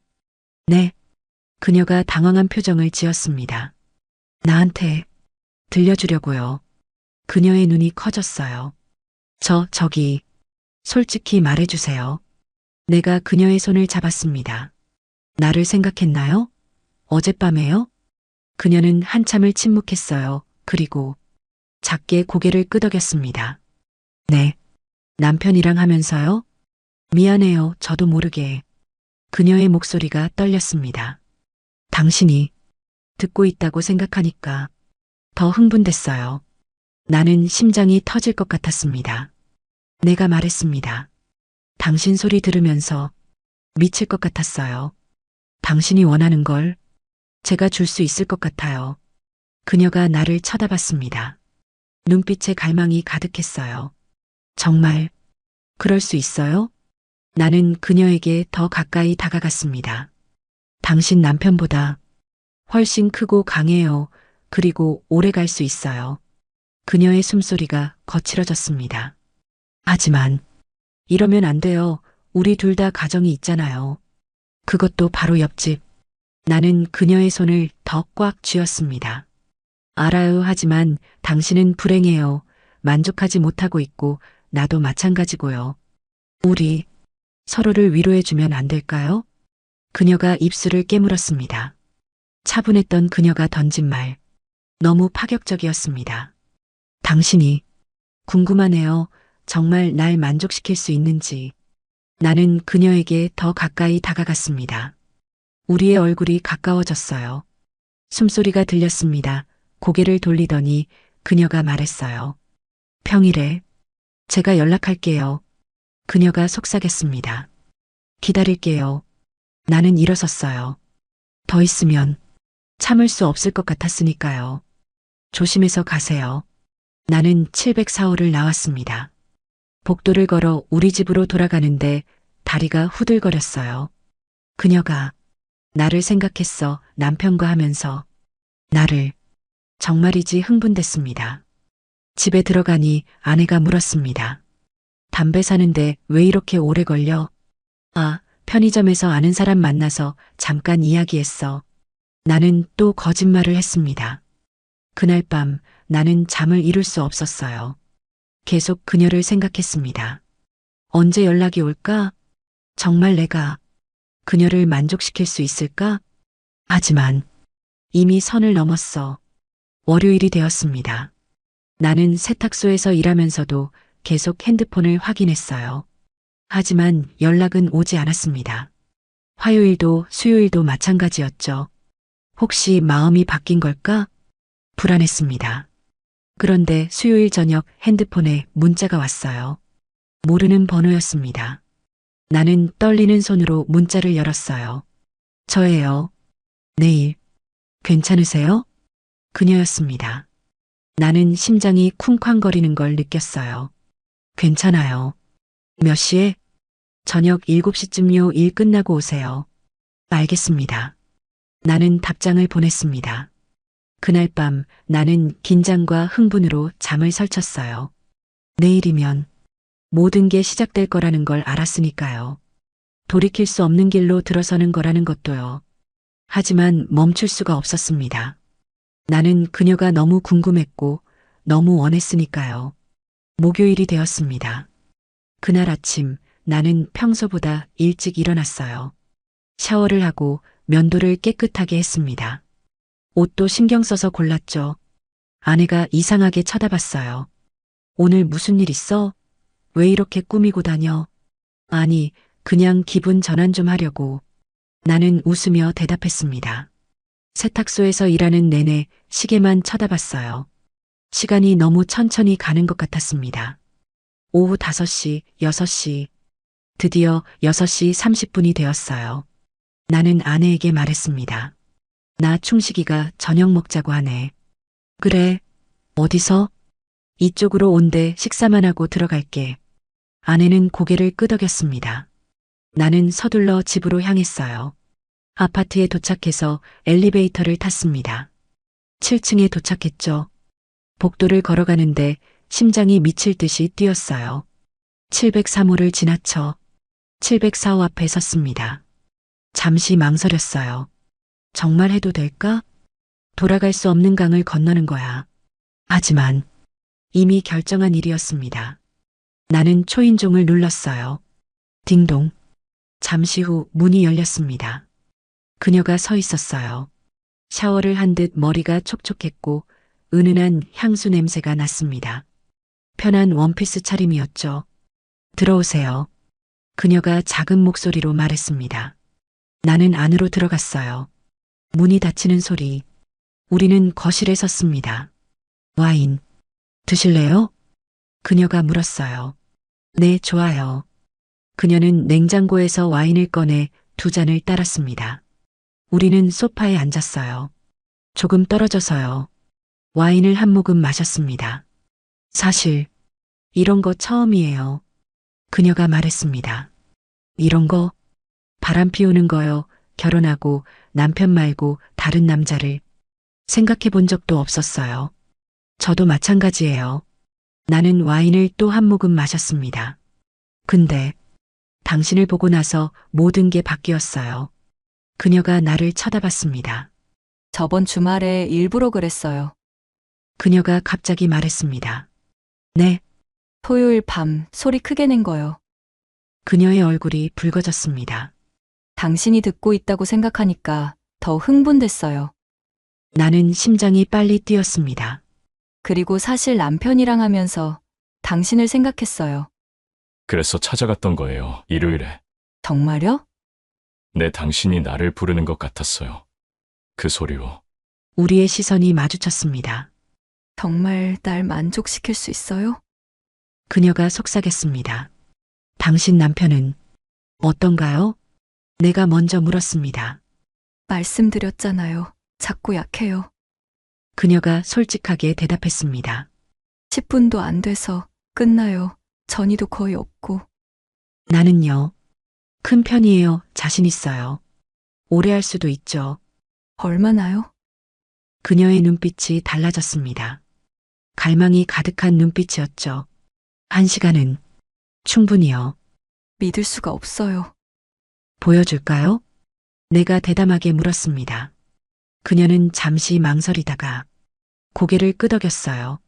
S1: 네. 그녀가 당황한 표정을 지었습니다. 나한테 들려주려고요. 그녀의 눈이 커졌어요. 저기, 솔직히 말해주세요. 내가 그녀의 손을 잡았습니다. 나를 생각했나요? 어젯밤에요? 그녀는 한참을 침묵했어요. 그리고 작게 고개를 끄덕였습니다. 네. 남편이랑 하면서요? 미안해요. 저도 모르게. 그녀의 목소리가 떨렸습니다. 당신이 듣고 있다고 생각하니까 더 흥분됐어요. 나는 심장이 터질 것 같았습니다. 내가 말했습니다. 당신 소리 들으면서 미칠 것 같았어요. 당신이 원하는 걸 제가 줄 수 있을 것 같아요. 그녀가 나를 쳐다봤습니다. 눈빛에 갈망이 가득했어요. 정말 그럴 수 있어요? 나는 그녀에게 더 가까이 다가갔습니다. 당신 남편보다 훨씬 크고 강해요. 그리고 오래 갈 수 있어요. 그녀의 숨소리가 거칠어졌습니다. 하지만 이러면 안 돼요. 우리 둘 다 가정이 있잖아요. 그것도 바로 옆집. 나는 그녀의 손을 더 꽉 쥐었습니다. 알아요. 하지만 당신은 불행해요. 만족하지 못하고 있고 나도 마찬가지고요. 우리 서로를 위로해주면 안 될까요? 그녀가 입술을 깨물었습니다. 차분했던 그녀가 던진 말. 너무 파격적이었습니다. 당신이 궁금하네요. 정말 날 만족시킬 수 있는지. 나는 그녀에게 더 가까이 다가갔습니다. 우리의 얼굴이 가까워졌어요. 숨소리가 들렸습니다. 고개를 돌리더니 그녀가 말했어요. 평일에 제가 연락할게요. 그녀가 속삭였습니다. 기다릴게요. 나는 일어섰어요. 더 있으면 참을 수 없을 것 같았으니까요. 조심해서 가세요. 나는 704호를 나왔습니다. 복도를 걸어 우리 집으로 돌아가는데 다리가 후들거렸어요. 그녀가 나를 생각했어. 남편과 하면서 나를 정말이지 흥분됐습니다. 집에 들어가니 아내가 물었습니다. 담배 사는데 왜 이렇게 오래 걸려? 아, 편의점에서 아는 사람 만나서 잠깐 이야기했어. 나는 또 거짓말을 했습니다. 그날 밤 나는 잠을 이룰 수 없었어요. 계속 그녀를 생각했습니다. 언제 연락이 올까? 정말 내가 그녀를 만족시킬 수 있을까? 하지만 이미 선을 넘었어. 월요일이 되었습니다. 나는 세탁소에서 일하면서도 계속 핸드폰을 확인했어요. 하지만 연락은 오지 않았습니다. 화요일도 수요일도 마찬가지였죠. 혹시 마음이 바뀐 걸까? 불안했습니다. 그런데 수요일 저녁 핸드폰에 문자가 왔어요. 모르는 번호였습니다. 나는 떨리는 손으로 문자를 열었어요. 저예요. 내일 괜찮으세요? 그녀였습니다. 나는 심장이 쿵쾅거리는 걸 느꼈어요. 괜찮아요. 몇 시에? 저녁 7시쯤요. 일 끝나고 오세요. 알겠습니다. 나는 답장을 보냈습니다. 그날 밤 나는 긴장과 흥분으로 잠을 설쳤어요. 내일이면 모든 게 시작될 거라는 걸 알았으니까요. 돌이킬 수 없는 길로 들어서는 거라는 것도요. 하지만 멈출 수가 없었습니다. 나는 그녀가 너무 궁금했고 너무 원했으니까요. 목요일이 되었습니다. 그날 아침 나는 평소보다 일찍 일어났어요. 샤워를 하고 면도를 깨끗하게 했습니다. 옷도 신경 써서 골랐죠. 아내가 이상하게 쳐다봤어요. 오늘 무슨 일 있어? 왜 이렇게 꾸미고 다녀? 아니, 그냥 기분 전환 좀 하려고. 나는 웃으며 대답했습니다. 세탁소에서 일하는 내내 시계만 쳐다봤어요. 시간이 너무 천천히 가는 것 같았습니다. 오후 5시, 6시, 드디어 6시 30분이 되었어요. 나는 아내에게 말했습니다. 나 충식이가 저녁 먹자고 하네. 그래, 어디서? 이쪽으로 온대. 식사만 하고 들어갈게. 아내는 고개를 끄덕였습니다. 나는 서둘러 집으로 향했어요. 아파트에 도착해서 엘리베이터를 탔습니다. 7층에 도착했죠. 복도를 걸어가는데 심장이 미칠 듯이 뛰었어요. 703호를 지나쳐 704호 앞에 섰습니다. 잠시 망설였어요. 정말 해도 될까? 돌아갈 수 없는 강을 건너는 거야. 하지만 이미 결정한 일이었습니다. 나는 초인종을 눌렀어요. 딩동. 잠시 후 문이 열렸습니다. 그녀가 서 있었어요. 샤워를 한 듯 머리가 촉촉했고 은은한 향수 냄새가 났습니다. 편한 원피스 차림이었죠. 들어오세요. 그녀가 작은 목소리로 말했습니다. 나는 안으로 들어갔어요. 문이 닫히는 소리. 우리는 거실에 섰습니다. 와인 드실래요? 그녀가 물었어요. 네, 좋아요. 그녀는 냉장고에서 와인을 꺼내 2잔을 따랐습니다. 우리는 소파에 앉았어요. 조금 떨어져서요. 와인을 한 모금 마셨습니다. 사실, 이런 거 처음이에요. 그녀가 말했습니다. 이런 거, 바람 피우는 거요. 결혼하고 남편 말고 다른 남자를 생각해 본 적도 없었어요. 저도 마찬가지예요. 나는 와인을 또 한 모금 마셨습니다. 근데 당신을 보고 나서 모든 게 바뀌었어요. 그녀가 나를 쳐다봤습니다.
S2: 저번 주말에 일부러 그랬어요.
S1: 그녀가 갑자기 말했습니다. 네,
S2: 토요일 밤 소리 크게 낸 거요.
S1: 그녀의 얼굴이 붉어졌습니다.
S2: 당신이 듣고 있다고 생각하니까 더 흥분됐어요.
S1: 나는 심장이 빨리 뛰었습니다.
S2: 그리고 사실 남편이랑 하면서 당신을 생각했어요.
S3: 그래서 찾아갔던 거예요. 일요일에.
S2: 정말요?
S3: 내 당신이 나를 부르는 것 같았어요. 그 소리로.
S1: 우리의 시선이 마주쳤습니다.
S2: 정말 날 만족시킬 수 있어요?
S1: 그녀가 속삭였습니다. 당신 남편은 어떤가요? 내가 먼저 물었습니다.
S2: 말씀드렸잖아요. 자꾸 약해요.
S1: 그녀가 솔직하게 대답했습니다.
S2: 10분도 안 돼서 끝나요. 전이도 거의 없고.
S1: 나는요. 큰 편이에요. 자신 있어요. 오래 할 수도 있죠.
S2: 얼마나요?
S1: 그녀의 눈빛이 달라졌습니다. 갈망이 가득한 눈빛이었죠. 1시간은 충분히요.
S2: 믿을 수가 없어요.
S1: 보여줄까요? 내가 대담하게 물었습니다. 그녀는 잠시 망설이다가 고개를 끄덕였어요.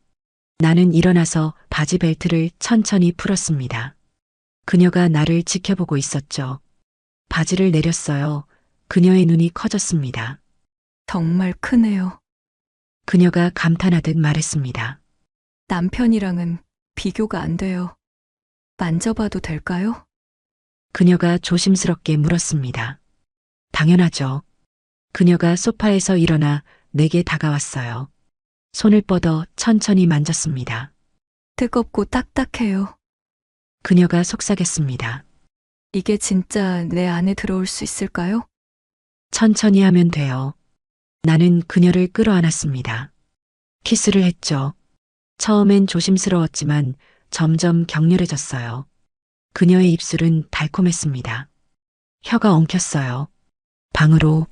S1: 나는 일어나서 바지 벨트를 천천히 풀었습니다. 그녀가 나를 지켜보고 있었죠. 바지를 내렸어요. 그녀의 눈이 커졌습니다.
S2: 정말 크네요.
S1: 그녀가 감탄하듯 말했습니다.
S2: 남편이랑은 비교가 안 돼요. 만져봐도 될까요?
S1: 그녀가 조심스럽게 물었습니다. 당연하죠. 그녀가 소파에서 일어나 내게 다가왔어요. 손을 뻗어 천천히 만졌습니다.
S2: 뜨겁고 딱딱해요.
S1: 그녀가 속삭였습니다.
S2: 이게 진짜 내 안에 들어올 수 있을까요?
S1: 천천히 하면 돼요. 나는 그녀를 끌어안았습니다. 키스를 했죠. 처음엔 조심스러웠지만 점점 격렬해졌어요. 그녀의 입술은 달콤했습니다. 혀가 엉켰어요. 방으로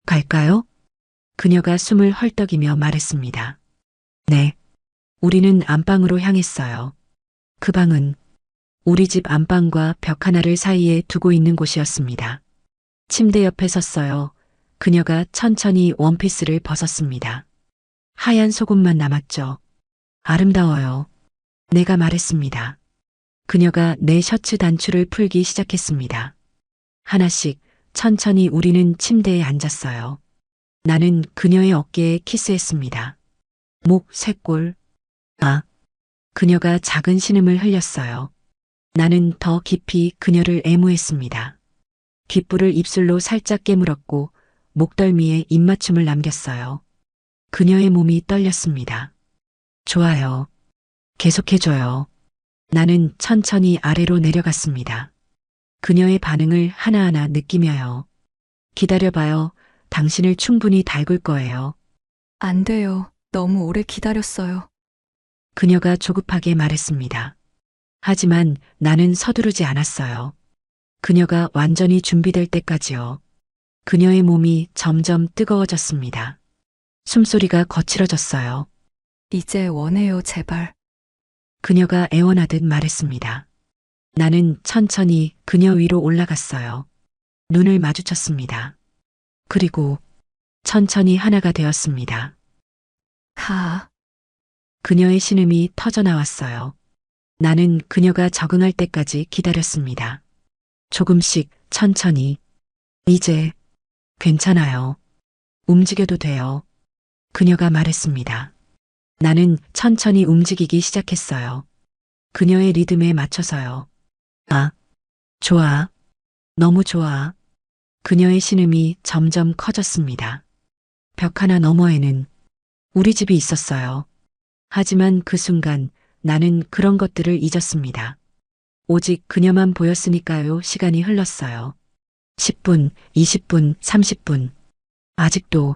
S1: 갈까요? 그녀가 숨을 헐떡이며 말했습니다. 네. 우리는 안방으로 향했어요. 그 방은 우리 집 안방과 벽 하나를 사이에 두고 있는 곳이었습니다. 침대 옆에 섰어요. 그녀가 천천히 원피스를 벗었습니다. 하얀 속옷만 남았죠. 아름다워요. 내가 말했습니다. 그녀가 내 셔츠 단추를 풀기 시작했습니다. 하나씩 천천히 우리는 침대에 앉았어요. 나는 그녀의 어깨에 키스했습니다. 목, 쇄골. 아. 그녀가 작은 신음을 흘렸어요. 나는 더 깊이 그녀를 애무했습니다. 귓불을 입술로 살짝 깨물었고 목덜미에 입맞춤을 남겼어요. 그녀의 몸이 떨렸습니다. 좋아요. 계속해줘요. 나는 천천히 아래로 내려갔습니다. 그녀의 반응을 하나하나 느끼며요. 기다려봐요. 당신을 충분히 닳을 거예요.
S2: 안 돼요. 너무 오래 기다렸어요.
S1: 그녀가 조급하게 말했습니다. 하지만 나는 서두르지 않았어요. 그녀가 완전히 준비될 때까지요. 그녀의 몸이 점점 뜨거워졌습니다. 숨소리가 거칠어졌어요.
S2: 이제 원해요, 제발.
S1: 그녀가 애원하듯 말했습니다. 나는 천천히 그녀 위로 올라갔어요. 눈을 마주쳤습니다. 그리고 천천히 하나가 되었습니다.
S2: 하,
S1: 그녀의 신음이 터져나왔어요. 나는 그녀가 적응할 때까지 기다렸습니다. 조금씩 천천히. 이제 괜찮아요. 움직여도 돼요. 그녀가 말했습니다. 나는 천천히 움직이기 시작했어요. 그녀의 리듬에 맞춰서요. 아, 좋아. 너무 좋아. 그녀의 신음이 점점 커졌습니다. 벽 하나 너머에는 우리 집이 있었어요. 하지만 그 순간 나는 그런 것들을 잊었습니다. 오직 그녀만 보였으니까요. 시간이 흘렀어요. 10분, 20분, 30분. 아직도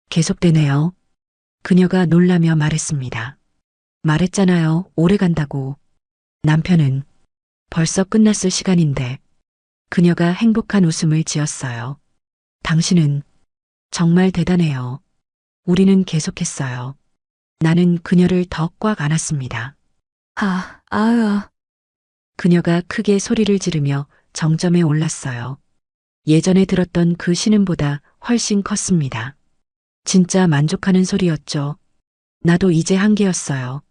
S1: 계속되네요. 그녀가 놀라며 말했습니다. 말했잖아요. 오래 간다고. 남편은 벌써 끝났을 시간인데 그녀가 행복한 웃음을 지었어요. 당신은 정말 대단해요. 우리는 계속했어요. 나는 그녀를 더 꽉 안았습니다.
S2: 아으아.
S1: 그녀가 크게 소리를 지르며 정점에 올랐어요. 예전에 들었던 그 신음보다 훨씬 컸습니다. 진짜 만족하는 소리였죠. 나도 이제 한계였어요.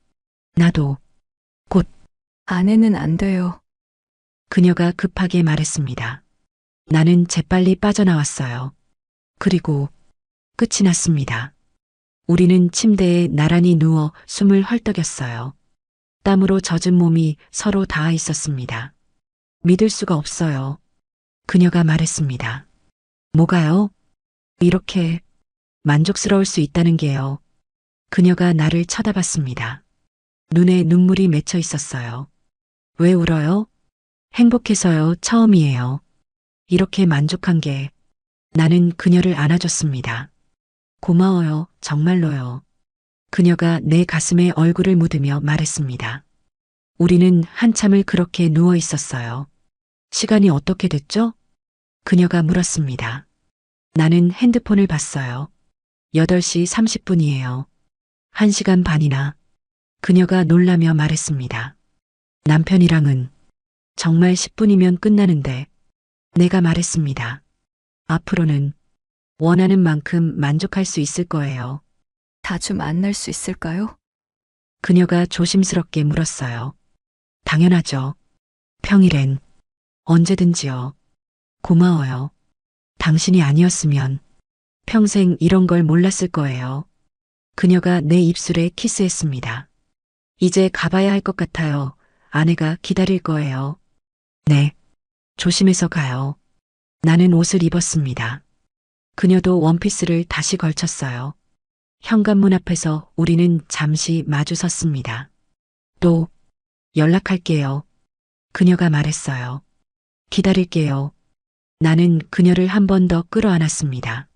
S1: 나도. 곧
S2: 아내는 안 돼요.
S1: 그녀가 급하게 말했습니다. 나는 재빨리 빠져나왔어요. 그리고 끝이 났습니다. 우리는 침대에 나란히 누워 숨을 헐떡였어요. 땀으로 젖은 몸이 서로 닿아 있었습니다. 믿을 수가 없어요. 그녀가 말했습니다. 뭐가요? 이렇게 만족스러울 수 있다는 게요. 그녀가 나를 쳐다봤습니다. 눈에 눈물이 맺혀 있었어요. 왜 울어요? 행복해서요. 처음이에요. 이렇게 만족한 게. 나는 그녀를 안아줬습니다. 고마워요. 정말로요. 그녀가 내 가슴에 얼굴을 묻으며 말했습니다. 우리는 한참을 그렇게 누워 있었어요. 시간이 어떻게 됐죠? 그녀가 물었습니다. 나는 핸드폰을 봤어요. 8시 30분이에요. 1시간 반이나. 그녀가 놀라며 말했습니다. 남편이랑은 정말 10분이면 끝나는데. 내가 말했습니다. 앞으로는 원하는 만큼 만족할 수 있을 거예요.
S2: 자주 만날 수 있을까요?
S1: 그녀가 조심스럽게 물었어요. 당연하죠. 평일엔 언제든지요. 고마워요. 당신이 아니었으면 평생 이런 걸 몰랐을 거예요. 그녀가 내 입술에 키스했습니다. 이제 가봐야 할 것 같아요. 아내가 기다릴 거예요. 네. 조심해서 가요. 나는 옷을 입었습니다. 그녀도 원피스를 다시 걸쳤어요. 현관문 앞에서 우리는 잠시 마주 섰습니다. 또 연락할게요. 그녀가 말했어요. 기다릴게요. 나는 그녀를 한 번 더 끌어안았습니다.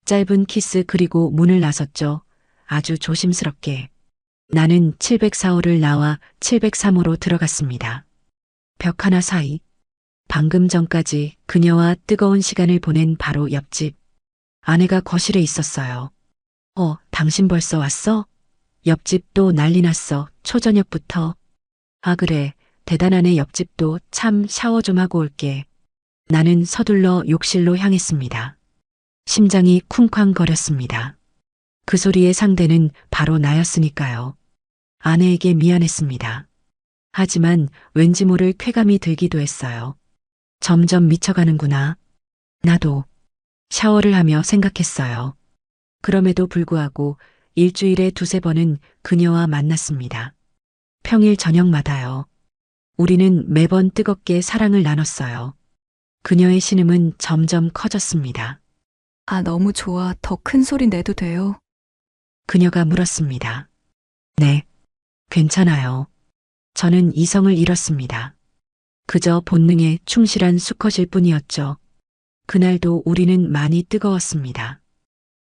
S1: 짧은 키스 그리고 문을 나섰죠. 아주 조심스럽게. 나는 704호를 나와 703호로 들어갔습니다. 벽 하나 사이. 방금 전까지 그녀와 뜨거운 시간을 보낸 바로 옆집. 아내가 거실에 있었어요. 당신 벌써 왔어? 옆집도 난리 났어. 초저녁부터. 아, 그래. 대단하네. 옆집도 참 샤워 좀 하고 올게. 나는 서둘러 욕실로 향했습니다. 심장이 쿵쾅거렸습니다. 그 소리의 상대는 바로 나였으니까요. 아내에게 미안했습니다. 하지만 왠지 모를 쾌감이 들기도 했어요. 점점 미쳐가는구나. 나도 샤워를 하며 생각했어요. 그럼에도 불구하고 일주일에 2~3번은 그녀와 만났습니다. 평일 저녁마다요. 우리는 매번 뜨겁게 사랑을 나눴어요. 그녀의 신음은 점점 커졌습니다.
S2: 너무 좋아. 더 큰 소리 내도 돼요?
S1: 그녀가 물었습니다. 네, 괜찮아요. 저는 이성을 잃었습니다. 그저 본능에 충실한 수컷일 뿐이었죠. 그날도 우리는 많이 뜨거웠습니다.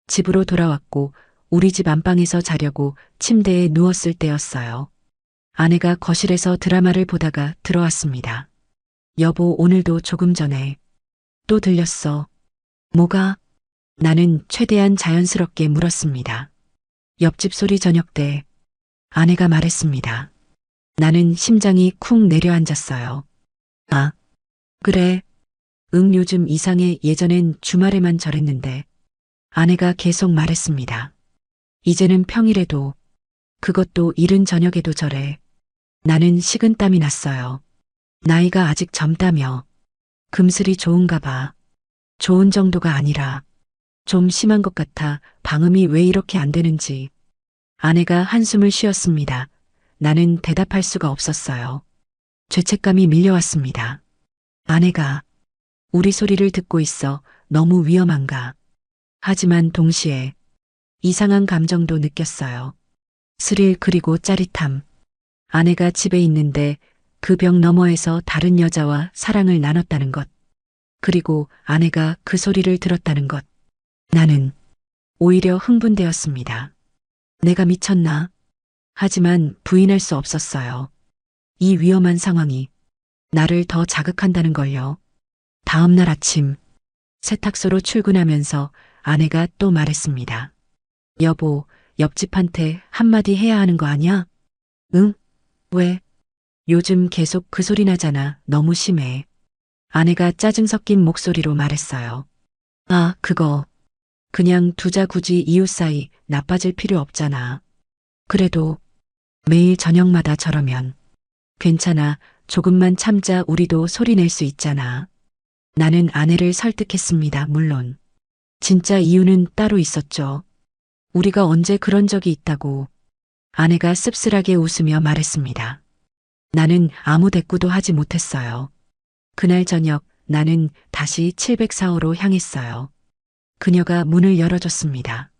S1: 집으로 돌아왔고 우리 집 안방에서 자려고 침대에 누웠을 때였어요. 아내가 거실에서 드라마를 보다가 들어왔습니다. 여보, 오늘도 조금 전에 또 들렸어. 뭐가? 나는 최대한 자연스럽게 물었습니다. 옆집 소리 저녁 때. 아내가 말했습니다. 나는 심장이 쿵 내려앉았어요. 아, 그래. 응, 요즘 이상해. 예전엔 주말에만 저랬는데. 아내가 계속 말했습니다. 이제는 평일에도, 그것도 이른 저녁에도 저래. 나는 식은땀이 났어요. 나이가 아직 젊다며. 금슬이 좋은가 봐. 좋은 정도가 아니라 좀 심한 것 같아. 방음이 왜 이렇게 안 되는지. 아내가 한숨을 쉬었습니다. 나는 대답할 수가 없었어요. 죄책감이 밀려왔습니다. 아내가 우리 소리를 듣고 있어. 너무 위험한가. 하지만 동시에 이상한 감정도 느꼈어요. 스릴 그리고 짜릿함. 아내가 집에 있는데 그 벽 너머에서 다른 여자와 사랑을 나눴다는 것. 그리고 아내가 그 소리를 들었다는 것. 나는 오히려 흥분되었습니다. 내가 미쳤나? 하지만 부인할 수 없었어요. 이 위험한 상황이 나를 더 자극한다는 걸요. 다음 날 아침, 세탁소로 출근하면서 아내가 또 말했습니다. 여보, 옆집한테 한마디 해야 하는 거 아니야? 응? 왜? 요즘 계속 그 소리 나잖아. 너무 심해. 아내가 짜증 섞인 목소리로 말했어요. 아, 그거. 그냥 두자 굳이 이웃 사이 나빠질 필요 없잖아. 그래도 매일 저녁마다 저러면 괜찮아. 조금만 참자. 우리도 소리 낼 수 있잖아. 나는 아내를 설득했습니다. 물론. 진짜 이유는 따로 있었죠. 우리가 언제 그런 적이 있다고. 아내가 씁쓸하게 웃으며 말했습니다. 나는 아무 대꾸도 하지 못했어요. 그날 저녁 나는 다시 704호로 향했어요. 그녀가 문을 열어줬습니다.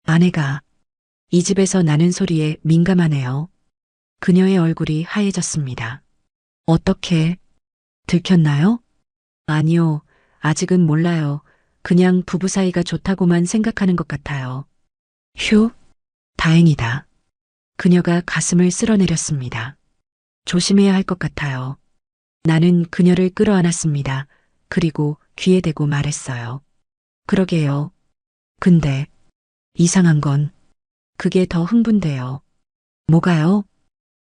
S1: 아내가 이 집에서 나는 소리에 민감하네요. 그녀의 얼굴이 하얘졌습니다. 어떻게 들켰나요? 아니요. 아직은 몰라요. 그냥 부부 사이가 좋다고만 생각하는 것 같아요. 휴, 다행이다. 그녀가 가슴을 쓸어내렸습니다. 조심해야 할 것 같아요. 나는 그녀를 끌어안았습니다. 그리고 귀에 대고 말했어요. 그러게요. 근데 이상한 건 그게 더 흥분돼요. 뭐가요?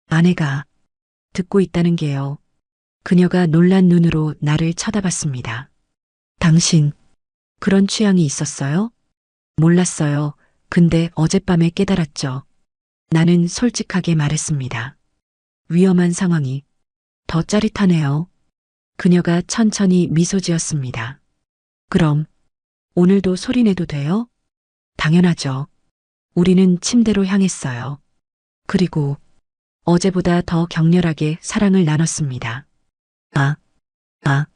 S1: 아내가 듣고 있다는 게요. 그녀가 놀란 눈으로 나를 쳐다봤습니다. 당신 그런 취향이 있었어요? 몰랐어요. 근데 어젯밤에 깨달았죠. 나는 솔직하게 말했습니다. 위험한 상황이 더 짜릿하네요. 그녀가 천천히 미소 지었습니다. 그럼 오늘도 소리내도 돼요? 당연하죠. 우리는 침대로 향했어요. 그리고 어제보다 더 격렬하게 사랑을 나눴습니다. 아, 아.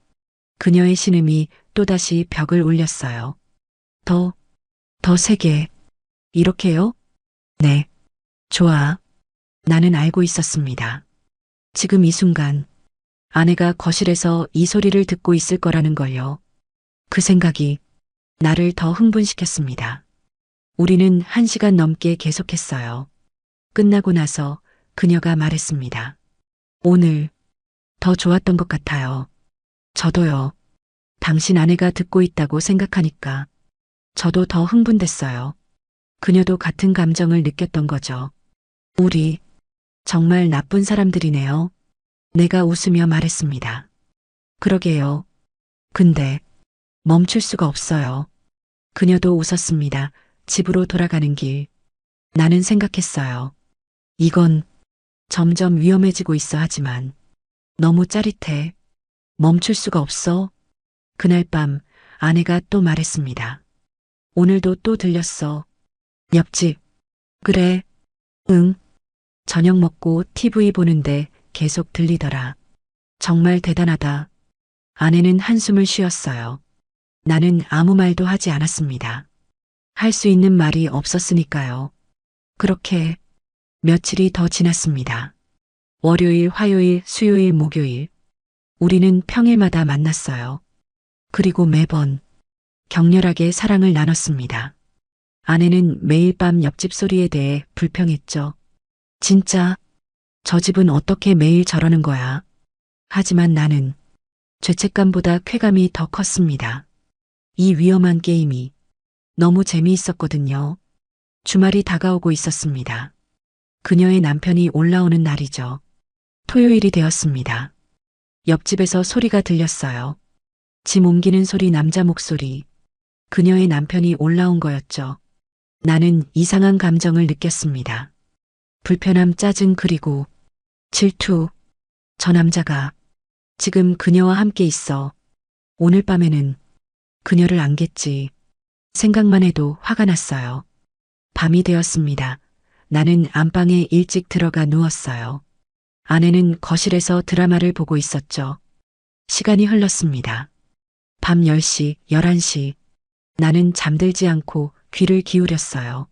S1: 그녀의 신음이 또다시 벽을 울렸어요. 더 세게. 이렇게요? 네. 좋아. 나는 알고 있었습니다. 지금 이 순간 아내가 거실에서 이 소리를 듣고 있을 거라는 걸요. 그 생각이 나를 더 흥분시켰습니다. 우리는 1시간 넘게 계속했어요. 끝나고 나서 그녀가 말했습니다. 오늘 더 좋았던 것 같아요. 저도요. 당신 아내가 듣고 있다고 생각하니까 저도 더 흥분됐어요. 그녀도 같은 감정을 느꼈던 거죠. 우리 정말 나쁜 사람들이네요. 내가 웃으며 말했습니다. 그러게요. 근데 멈출 수가 없어요. 그녀도 웃었습니다. 집으로 돌아가는 길. 나는 생각했어요. 이건 점점 위험해지고 있어 하지만 너무 짜릿해. 멈출 수가 없어. 그날 밤 아내가 또 말했습니다. 오늘도 또 들렸어. 옆집. 그래. 응. 저녁 먹고 TV 보는데 계속 들리더라. 정말 대단하다. 아내는 한숨을 쉬었어요. 나는 아무 말도 하지 않았습니다. 할 수 있는 말이 없었으니까요. 그렇게 며칠이 더 지났습니다. 월요일, 화요일, 수요일, 목요일. 우리는 평일마다 만났어요. 그리고 매번 격렬하게 사랑을 나눴습니다. 아내는 매일 밤 옆집 소리에 대해 불평했죠. 진짜 저 집은 어떻게 매일 저러는 거야. 하지만 나는 죄책감보다 쾌감이 더 컸습니다. 이 위험한 게임이 너무 재미있었거든요. 주말이 다가오고 있었습니다. 그녀의 남편이 올라오는 날이죠. 토요일이 되었습니다. 옆집에서 소리가 들렸어요. 짐 옮기는 소리, 남자 목소리. 그녀의 남편이 올라온 거였죠. 나는 이상한 감정을 느꼈습니다. 불편함, 짜증, 그리고 질투. 저 남자가 지금 그녀와 함께 있어. 오늘 밤에는 그녀를 안겠지. 생각만 해도 화가 났어요. 밤이 되었습니다. 나는 안방에 일찍 들어가 누웠어요. 아내는 거실에서 드라마를 보고 있었죠. 시간이 흘렀습니다. 밤 10시, 11시. 나는 잠들지 않고 귀를 기울였어요.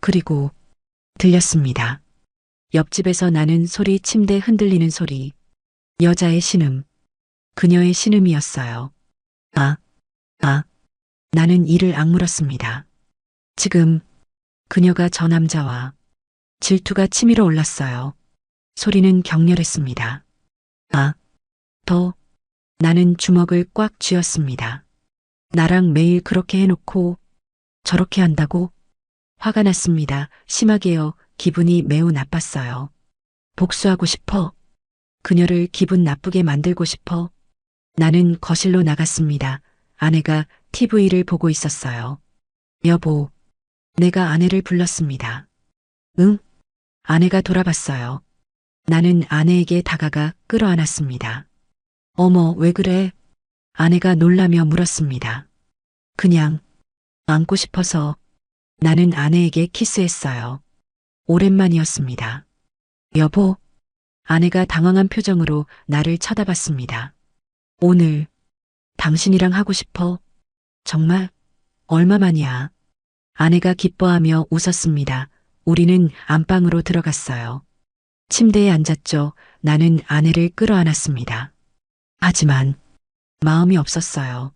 S1: 그리고 들렸습니다. 옆집에서 나는 소리, 침대 흔들리는 소리. 여자의 신음. 그녀의 신음이었어요. 아. 나는 이를 악물었습니다. 지금 그녀가 저 남자와 질투가 치밀어 올랐어요. 소리는 격렬했습니다. 아, 더. 나는 주먹을 꽉 쥐었습니다. 나랑 매일 그렇게 해놓고 저렇게 한다고? 화가 났습니다. 심하게요. 기분이 매우 나빴어요. 복수하고 싶어. 그녀를 기분 나쁘게 만들고 싶어. 나는 거실로 나갔습니다. 아내가 TV를 보고 있었어요. 여보, 내가 아내를 불렀습니다. 응? 아내가 돌아봤어요. 나는 아내에게 다가가 끌어안았습니다. 어머, 왜 그래? 아내가 놀라며 물었습니다. 그냥 안고 싶어서. 나는 아내에게 키스했어요. 오랜만이었습니다. 여보, 아내가 당황한 표정으로 나를 쳐다봤습니다. 오늘 당신이랑 하고 싶어. 정말? 얼마만이야? 아내가 기뻐하며 웃었습니다. 우리는 안방으로 들어갔어요. 침대에 앉았죠. 나는 아내를 끌어안았습니다. 하지만 마음이 없었어요.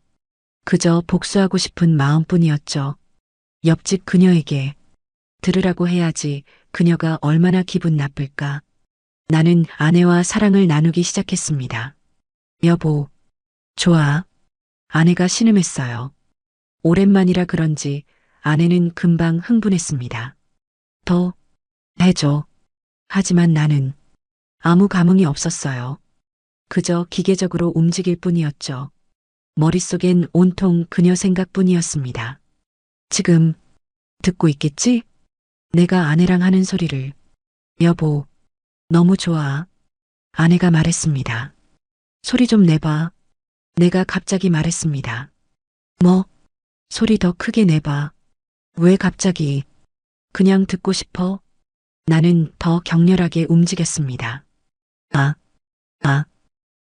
S1: 그저 복수하고 싶은 마음뿐이었죠. 옆집 그녀에게 들으라고 해야지. 그녀가 얼마나 기분 나쁠까. 나는 아내와 사랑을 나누기 시작했습니다. 여보, 좋아. 아내가 신음했어요. 오랜만이라 그런지 아내는 금방 흥분했습니다. 더 해줘. 하지만 나는 아무 감흥이 없었어요. 그저 기계적으로 움직일 뿐이었죠. 머릿속엔 온통 그녀 생각뿐이었습니다. 지금 듣고 있겠지? 내가 아내랑 하는 소리를. 여보, 너무 좋아. 아내가 말했습니다. 소리 좀 내봐. 내가 갑자기 말했습니다. 뭐? 소리 더 크게 내봐. 왜 갑자기? 그냥 듣고 싶어. 나는 더 격렬하게 움직였습니다. 아, 아.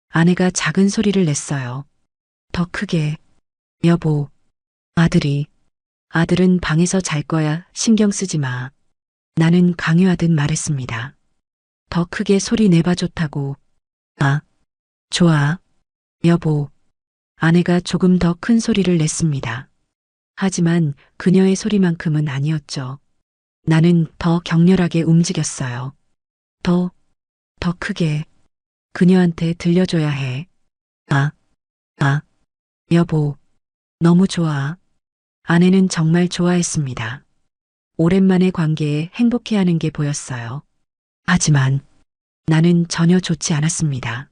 S1: 아내가 작은 소리를 냈어요. 더 크게. 여보, 아들은 방에서 잘 거야. 신경 쓰지 마. 나는 강요하듯 말했습니다. 더 크게 소리 내봐. 좋다고. 아, 좋아. 여보. 아내가 조금 더 큰 소리를 냈습니다. 하지만 그녀의 소리만큼은 아니었죠. 나는 더 격렬하게 움직였어요. 더 크게. 그녀한테 들려줘야 해. 아, 여보. 너무 좋아. 아내는 정말 좋아했습니다. 오랜만의 관계에 행복해하는 게 보였어요. 하지만 나는 전혀 좋지 않았습니다.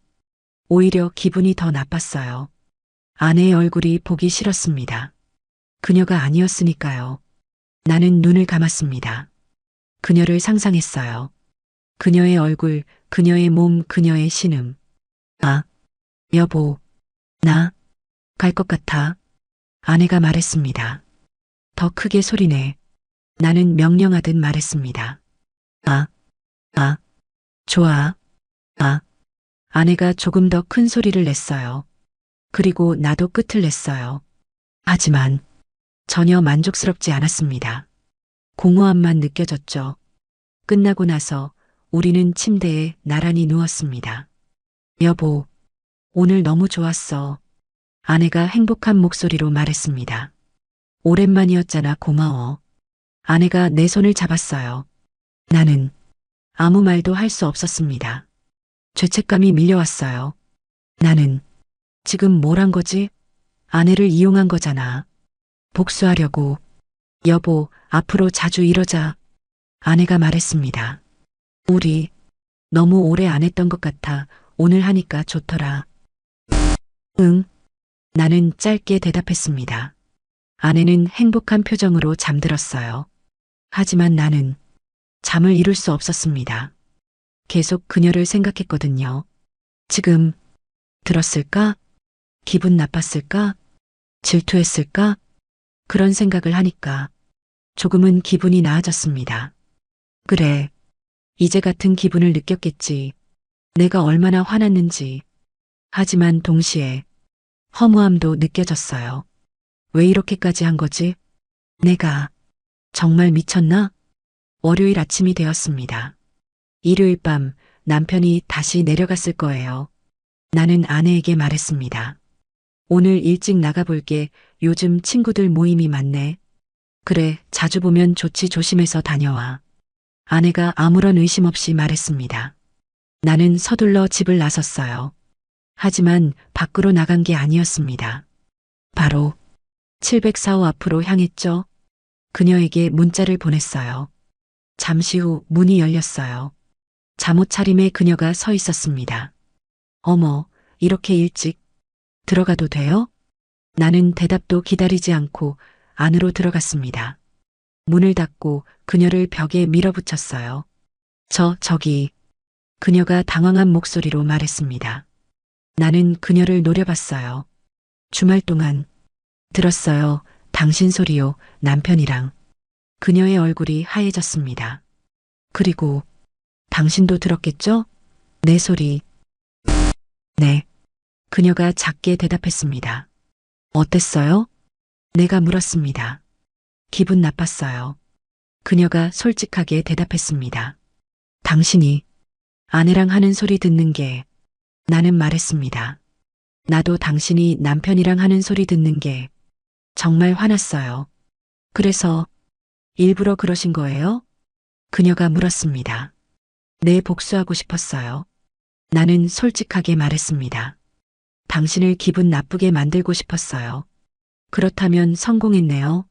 S1: 오히려 기분이 더 나빴어요. 아내의 얼굴이 보기 싫었습니다. 그녀가 아니었으니까요. 나는 눈을 감았습니다. 그녀를 상상했어요. 그녀의 얼굴, 그녀의 몸, 그녀의 신음. 아, 여보, 나 갈 것 같아. 아내가 말했습니다. 더 크게 소리내. 나는 명령하듯 말했습니다. 아, 좋아. 아내가 조금 더 큰 소리를 냈어요. 그리고 나도 끝을 냈어요. 하지만 전혀 만족스럽지 않았습니다. 공허함만 느껴졌죠. 끝나고 나서 우리는 침대에 나란히 누웠습니다. 여보, 오늘 너무 좋았어. 아내가 행복한 목소리로 말했습니다. 오랜만이었잖아. 고마워. 아내가 내 손을 잡았어요. 나는 아무 말도 할 수 없었습니다. 죄책감이 밀려왔어요. 나는 지금 뭘 한 거지? 아내를 이용한 거잖아. 복수하려고. 여보, 앞으로 자주 이러자. 아내가 말했습니다. 우리 너무 오래 안 했던 것 같아. 오늘 하니까 좋더라. 응. 나는 짧게 대답했습니다. 아내는 행복한 표정으로 잠들었어요. 하지만 나는 잠을 이룰 수 없었습니다. 계속 그녀를 생각했거든요. 지금 들었을까? 기분 나빴을까? 질투했을까? 그런 생각을 하니까 조금은 기분이 나아졌습니다. 그래, 이제 같은 기분을 느꼈겠지. 내가 얼마나 화났는지. 하지만 동시에 허무함도 느껴졌어요. 왜 이렇게까지 한 거지? 내가 정말 미쳤나? 월요일 아침이 되었습니다. 일요일 밤 남편이 다시 내려갔을 거예요. 나는 아내에게 말했습니다. 오늘 일찍 나가볼게. 요즘 친구들 모임이 많네. 그래, 자주 보면 좋지. 조심해서 다녀와. 아내가 아무런 의심 없이 말했습니다. 나는 서둘러 집을 나섰어요. 하지만 밖으로 나간 게 아니었습니다. 바로 704호 앞으로 향했죠. 그녀에게 문자를 보냈어요. 잠시 후 문이 열렸어요. 잠옷 차림에 그녀가 서 있었습니다. 어머, 이렇게 일찍 들어가도 돼요? 나는 대답도 기다리지 않고 안으로 들어갔습니다. 문을 닫고 그녀를 벽에 밀어붙였어요. 저기, 그녀가 당황한 목소리로 말했습니다. 나는 그녀를 노려봤어요. 주말 동안 들었어요. 당신 소리요, 남편이랑. 그녀의 얼굴이 하얘졌습니다. 그리고 당신도 들었겠죠? 내 소리. 네. 그녀가 작게 대답했습니다. 어땠어요? 내가 물었습니다. 기분 나빴어요. 그녀가 솔직하게 대답했습니다. 당신이 아내랑 하는 소리 듣는 게 나는 말했습니다. 나도 당신이 남편이랑 하는 소리 듣는 게 정말 화났어요. 그래서 일부러 그러신 거예요? 그녀가 물었습니다. 네, 복수하고 싶었어요. 나는 솔직하게 말했습니다. 당신을 기분 나쁘게 만들고 싶었어요. 그렇다면 성공했네요.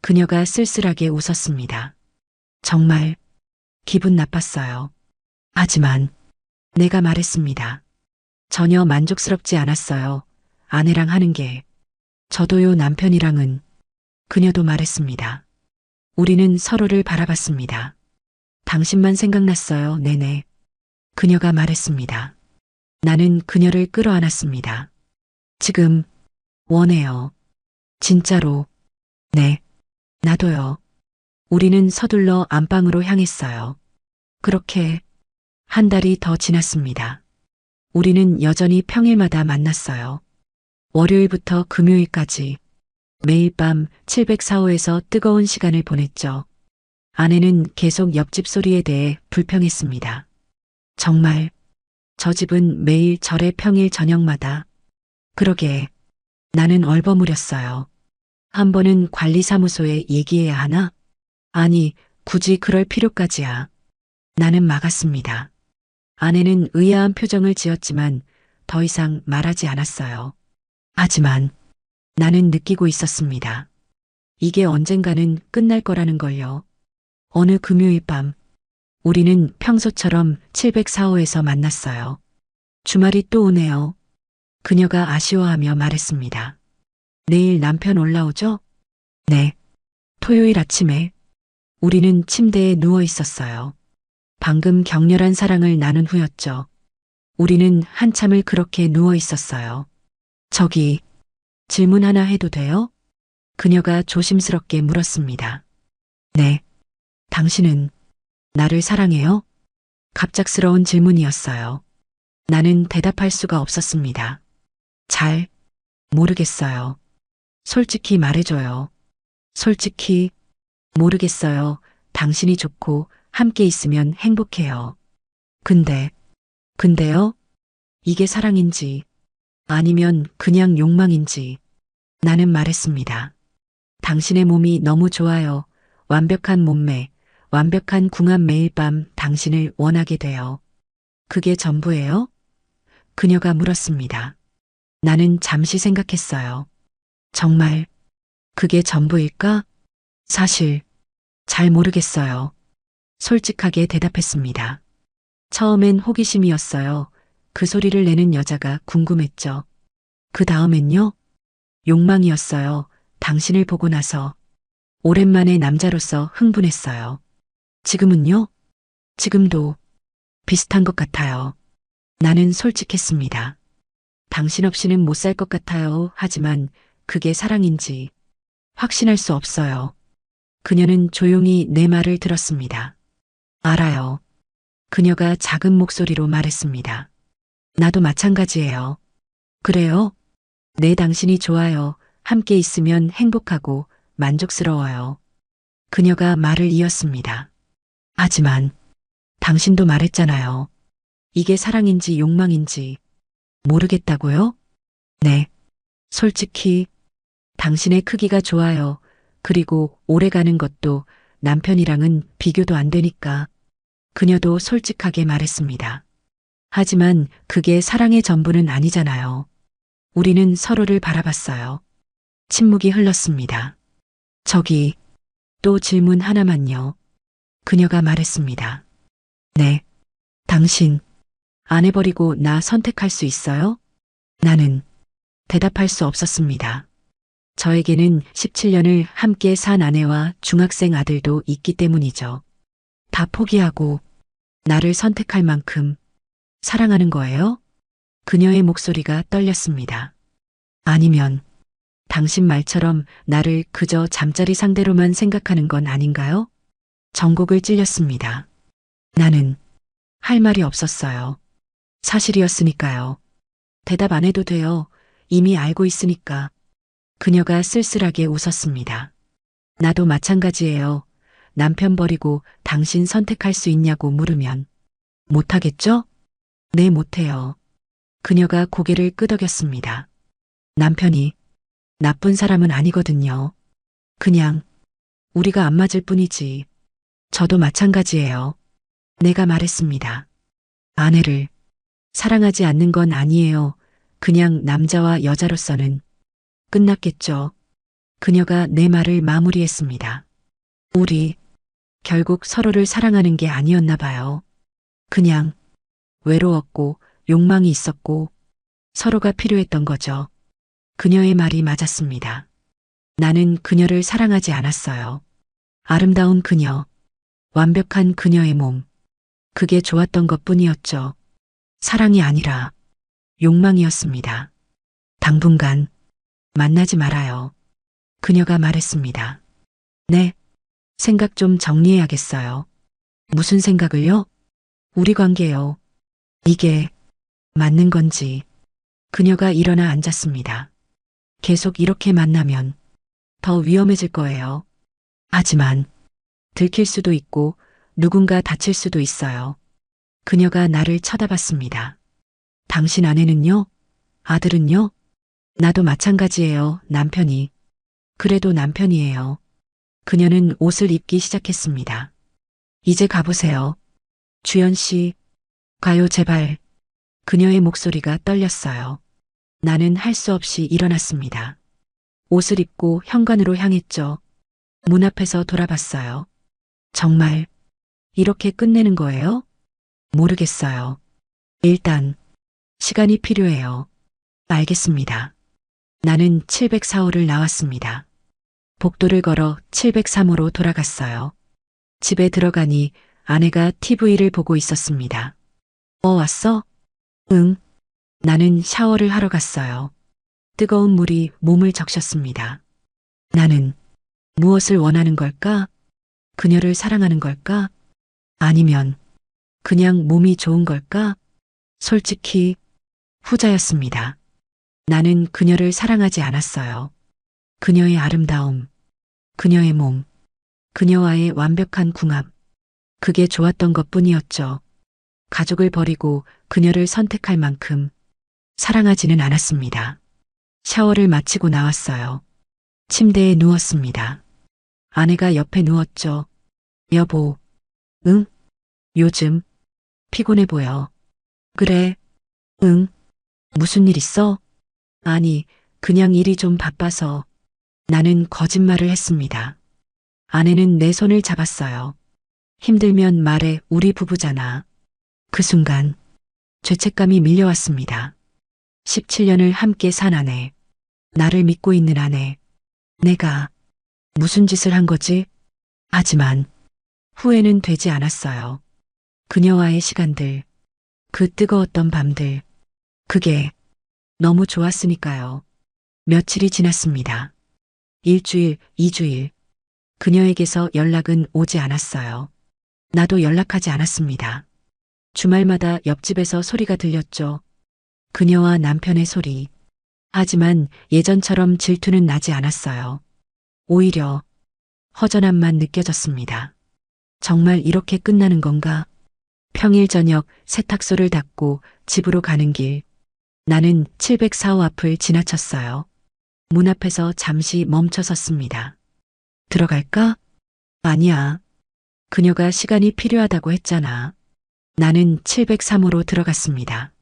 S1: 그녀가 쓸쓸하게 웃었습니다. 정말 기분 나빴어요. 하지만 내가 말했습니다. 전혀 만족스럽지 않았어요. 아내랑 하는 게. 저도요, 남편이랑은. 그녀도 말했습니다. 우리는 서로를 바라봤습니다. 당신만 생각났어요. 네네. 그녀가 말했습니다. 나는 그녀를 끌어안았습니다. 지금 원해요. 진짜로. 네. 나도요. 우리는 서둘러 안방으로 향했어요. 그렇게 한 달이 더 지났습니다. 우리는 여전히 평일마다 만났어요. 월요일부터 금요일까지 매일 밤 704호에서 뜨거운 시간을 보냈죠. 아내는 계속 옆집 소리에 대해 불평했습니다. 정말 저 집은 매일 절의 평일 저녁마다. 그러게 나는 얼버무렸어요. 한 번은 관리사무소에 얘기해야 하나? 아니, 굳이 그럴 필요까지야. 나는 막았습니다. 아내는 의아한 표정을 지었지만 더 이상 말하지 않았어요. 하지만 나는 느끼고 있었습니다. 이게 언젠가는 끝날 거라는 걸요. 어느 금요일 밤 우리는 평소처럼 704호에서 만났어요. 주말이 또 오네요. 그녀가 아쉬워하며 말했습니다. 내일 남편 올라오죠? 네. 토요일 아침에 우리는 침대에 누워 있었어요. 방금 격렬한 사랑을 나눈 후였죠. 우리는 한참을 그렇게 누워 있었어요. 저기, 질문 하나 해도 돼요? 그녀가 조심스럽게 물었습니다. 네. 당신은 나를 사랑해요? 갑작스러운 질문이었어요. 나는 대답할 수가 없었습니다. 잘 모르겠어요. 솔직히 말해줘요. 솔직히 모르겠어요. 당신이 좋고 함께 있으면 행복해요. 근데요? 이게 사랑인지 아니면 그냥 욕망인지 나는 말했습니다. 당신의 몸이 너무 좋아요. 완벽한 몸매, 완벽한 궁합 매일 밤 당신을 원하게 돼요. 그게 전부예요? 그녀가 물었습니다. 나는 잠시 생각했어요. 정말 그게 전부일까? 사실 잘 모르겠어요. 솔직하게 대답했습니다. 처음엔 호기심이었어요. 그 소리를 내는 여자가 궁금했죠. 그 다음엔요? 욕망이었어요. 당신을 보고 나서 오랜만에 남자로서 흥분했어요. 지금은요? 지금도 비슷한 것 같아요. 나는 솔직했습니다. 당신 없이는 못 살 것 같아요. 하지만 그게 사랑인지 확신할 수 없어요. 그녀는 조용히 내 말을 들었습니다. 알아요. 그녀가 작은 목소리로 말했습니다. 나도 마찬가지예요. 그래요? 네, 당신이 좋아요. 함께 있으면 행복하고 만족스러워요. 그녀가 말을 이었습니다. 하지만 당신도 말했잖아요. 이게 사랑인지 욕망인지 모르겠다고요? 네. 솔직히 당신의 크기가 좋아요. 그리고 오래 가는 것도 남편이랑은 비교도 안 되니까 그녀도 솔직하게 말했습니다. 하지만 그게 사랑의 전부는 아니잖아요. 우리는 서로를 바라봤어요. 침묵이 흘렀습니다. 저기, 또 질문 하나만요. 그녀가 말했습니다. 네. 당신, 아내 버리고 나 선택할 수 있어요? 나는 대답할 수 없었습니다. 저에게는 17년을 함께 산 아내와 중학생 아들도 있기 때문이죠. 다 포기하고 나를 선택할 만큼 사랑하는 거예요? 그녀의 목소리가 떨렸습니다. 아니면 당신 말처럼 나를 그저 잠자리 상대로만 생각하는 건 아닌가요? 전곡을 찔렸습니다. 나는 할 말이 없었어요. 사실이었으니까요. 대답 안 해도 돼요. 이미 알고 있으니까. 그녀가 쓸쓸하게 웃었습니다. 나도 마찬가지예요. 남편 버리고 당신 선택할 수 있냐고 물으면 못하겠죠? 네, 못해요. 그녀가 고개를 끄덕였습니다. 남편이 나쁜 사람은 아니거든요. 그냥 우리가 안 맞을 뿐이지. 저도 마찬가지예요. 내가 말했습니다. 아내를 사랑하지 않는 건 아니에요. 그냥 남자와 여자로서는 끝났겠죠. 그녀가 내 말을 마무리했습니다. 우리 결국 서로를 사랑하는 게 아니었나 봐요. 그냥 외로웠고 욕망이 있었고 서로가 필요했던 거죠. 그녀의 말이 맞았습니다. 나는 그녀를 사랑하지 않았어요. 아름다운 그녀, 완벽한 그녀의 몸, 그게 좋았던 것뿐이었죠. 사랑이 아니라 욕망이었습니다. 당분간 만나지 말아요. 그녀가 말했습니다. 네, 생각 좀 정리해야겠어요. 무슨 생각을요? 우리 관계요. 이게 맞는 건지. 그녀가 일어나 앉았습니다. 계속 이렇게 만나면 더 위험해질 거예요. 하지만 들킬 수도 있고 누군가 다칠 수도 있어요. 그녀가 나를 쳐다봤습니다. 당신 아내는요? 아들은요? 나도 마찬가지예요, 남편이. 그래도 남편이에요. 그녀는 옷을 입기 시작했습니다. 이제 가보세요. 주연 씨, 가요 제발. 그녀의 목소리가 떨렸어요. 나는 할 수 없이 일어났습니다. 옷을 입고 현관으로 향했죠. 문 앞에서 돌아봤어요. 정말 이렇게 끝내는 거예요? 모르겠어요. 일단 시간이 필요해요. 알겠습니다. 나는 704호를 나왔습니다. 복도를 걸어 703호로 돌아갔어요. 집에 들어가니 아내가 TV를 보고 있었습니다. 왔어? 응. 나는 샤워를 하러 갔어요. 뜨거운 물이 몸을 적셨습니다. 나는 무엇을 원하는 걸까? 그녀를 사랑하는 걸까? 아니면 그냥 몸이 좋은 걸까? 솔직히 후자였습니다. 나는 그녀를 사랑하지 않았어요. 그녀의 아름다움, 그녀의 몸, 그녀와의 완벽한 궁합, 그게 좋았던 것뿐이었죠. 가족을 버리고 그녀를 선택할 만큼 사랑하지는 않았습니다. 샤워를 마치고 나왔어요. 침대에 누웠습니다. 아내가 옆에 누웠죠. 여보, 응? 요즘 피곤해 보여. 그래, 응. 무슨 일 있어? 아니, 그냥 일이 좀 바빠서. 나는 거짓말을 했습니다. 아내는 내 손을 잡았어요. 힘들면 말해, 우리 부부잖아. 그 순간 죄책감이 밀려왔습니다. 17년을 함께 산 아내, 나를 믿고 있는 아내, 내가 무슨 짓을 한 거지? 하지만 후회는 되지 않았어요. 그녀와의 시간들, 그 뜨거웠던 밤들, 그게 너무 좋았으니까요. 며칠이 지났습니다. 일주일, 2주일. 그녀에게서 연락은 오지 않았어요. 나도 연락하지 않았습니다. 주말마다 옆집에서 소리가 들렸죠. 그녀와 남편의 소리. 하지만 예전처럼 질투는 나지 않았어요. 오히려 허전함만 느껴졌습니다. 정말 이렇게 끝나는 건가? 평일 저녁 세탁소를 닫고 집으로 가는 길. 나는 704호 앞을 지나쳤어요. 문 앞에서 잠시 멈춰 섰습니다. 들어갈까? 아니야. 그녀가 시간이 필요하다고 했잖아. 나는 703호로 들어갔습니다.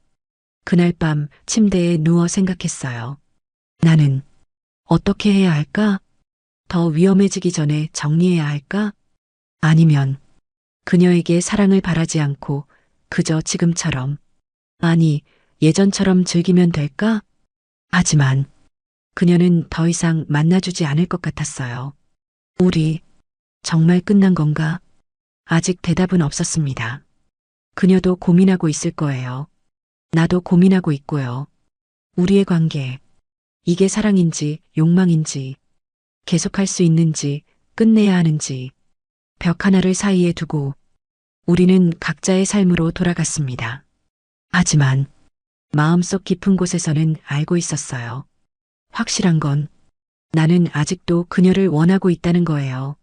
S1: 그날 밤 침대에 누워 생각했어요. 나는 어떻게 해야 할까? 더 위험해지기 전에 정리해야 할까? 아니면 그녀에게 사랑을 바라지 않고 그저 지금처럼, 아니, 예전처럼 즐기면 될까? 하지만 그녀는 더 이상 만나주지 않을 것 같았어요. 우리 정말 끝난 건가? 아직 대답은 없었습니다. 그녀도 고민하고 있을 거예요. 나도 고민하고 있고요. 우리의 관계, 이게 사랑인지 욕망인지, 계속할 수 있는지 끝내야 하는지, 벽 하나를 사이에 두고 우리는 각자의 삶으로 돌아갔습니다. 하지만 마음속 깊은 곳에서는 알고 있었어요. 확실한 건 나는 아직도 그녀를 원하고 있다는 거예요.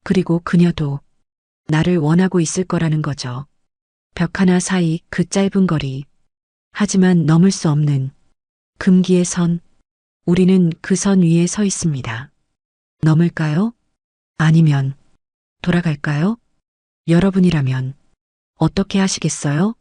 S1: 그리고 그녀도 나를 원하고 있을 거라는 거죠. 벽 하나 사이 그 짧은 거리. 하지만 넘을 수 없는 금기의 선. 우리는 그 선 위에 서 있습니다. 넘을까요? 아니면 돌아갈까요? 여러분이라면 어떻게 하시겠어요?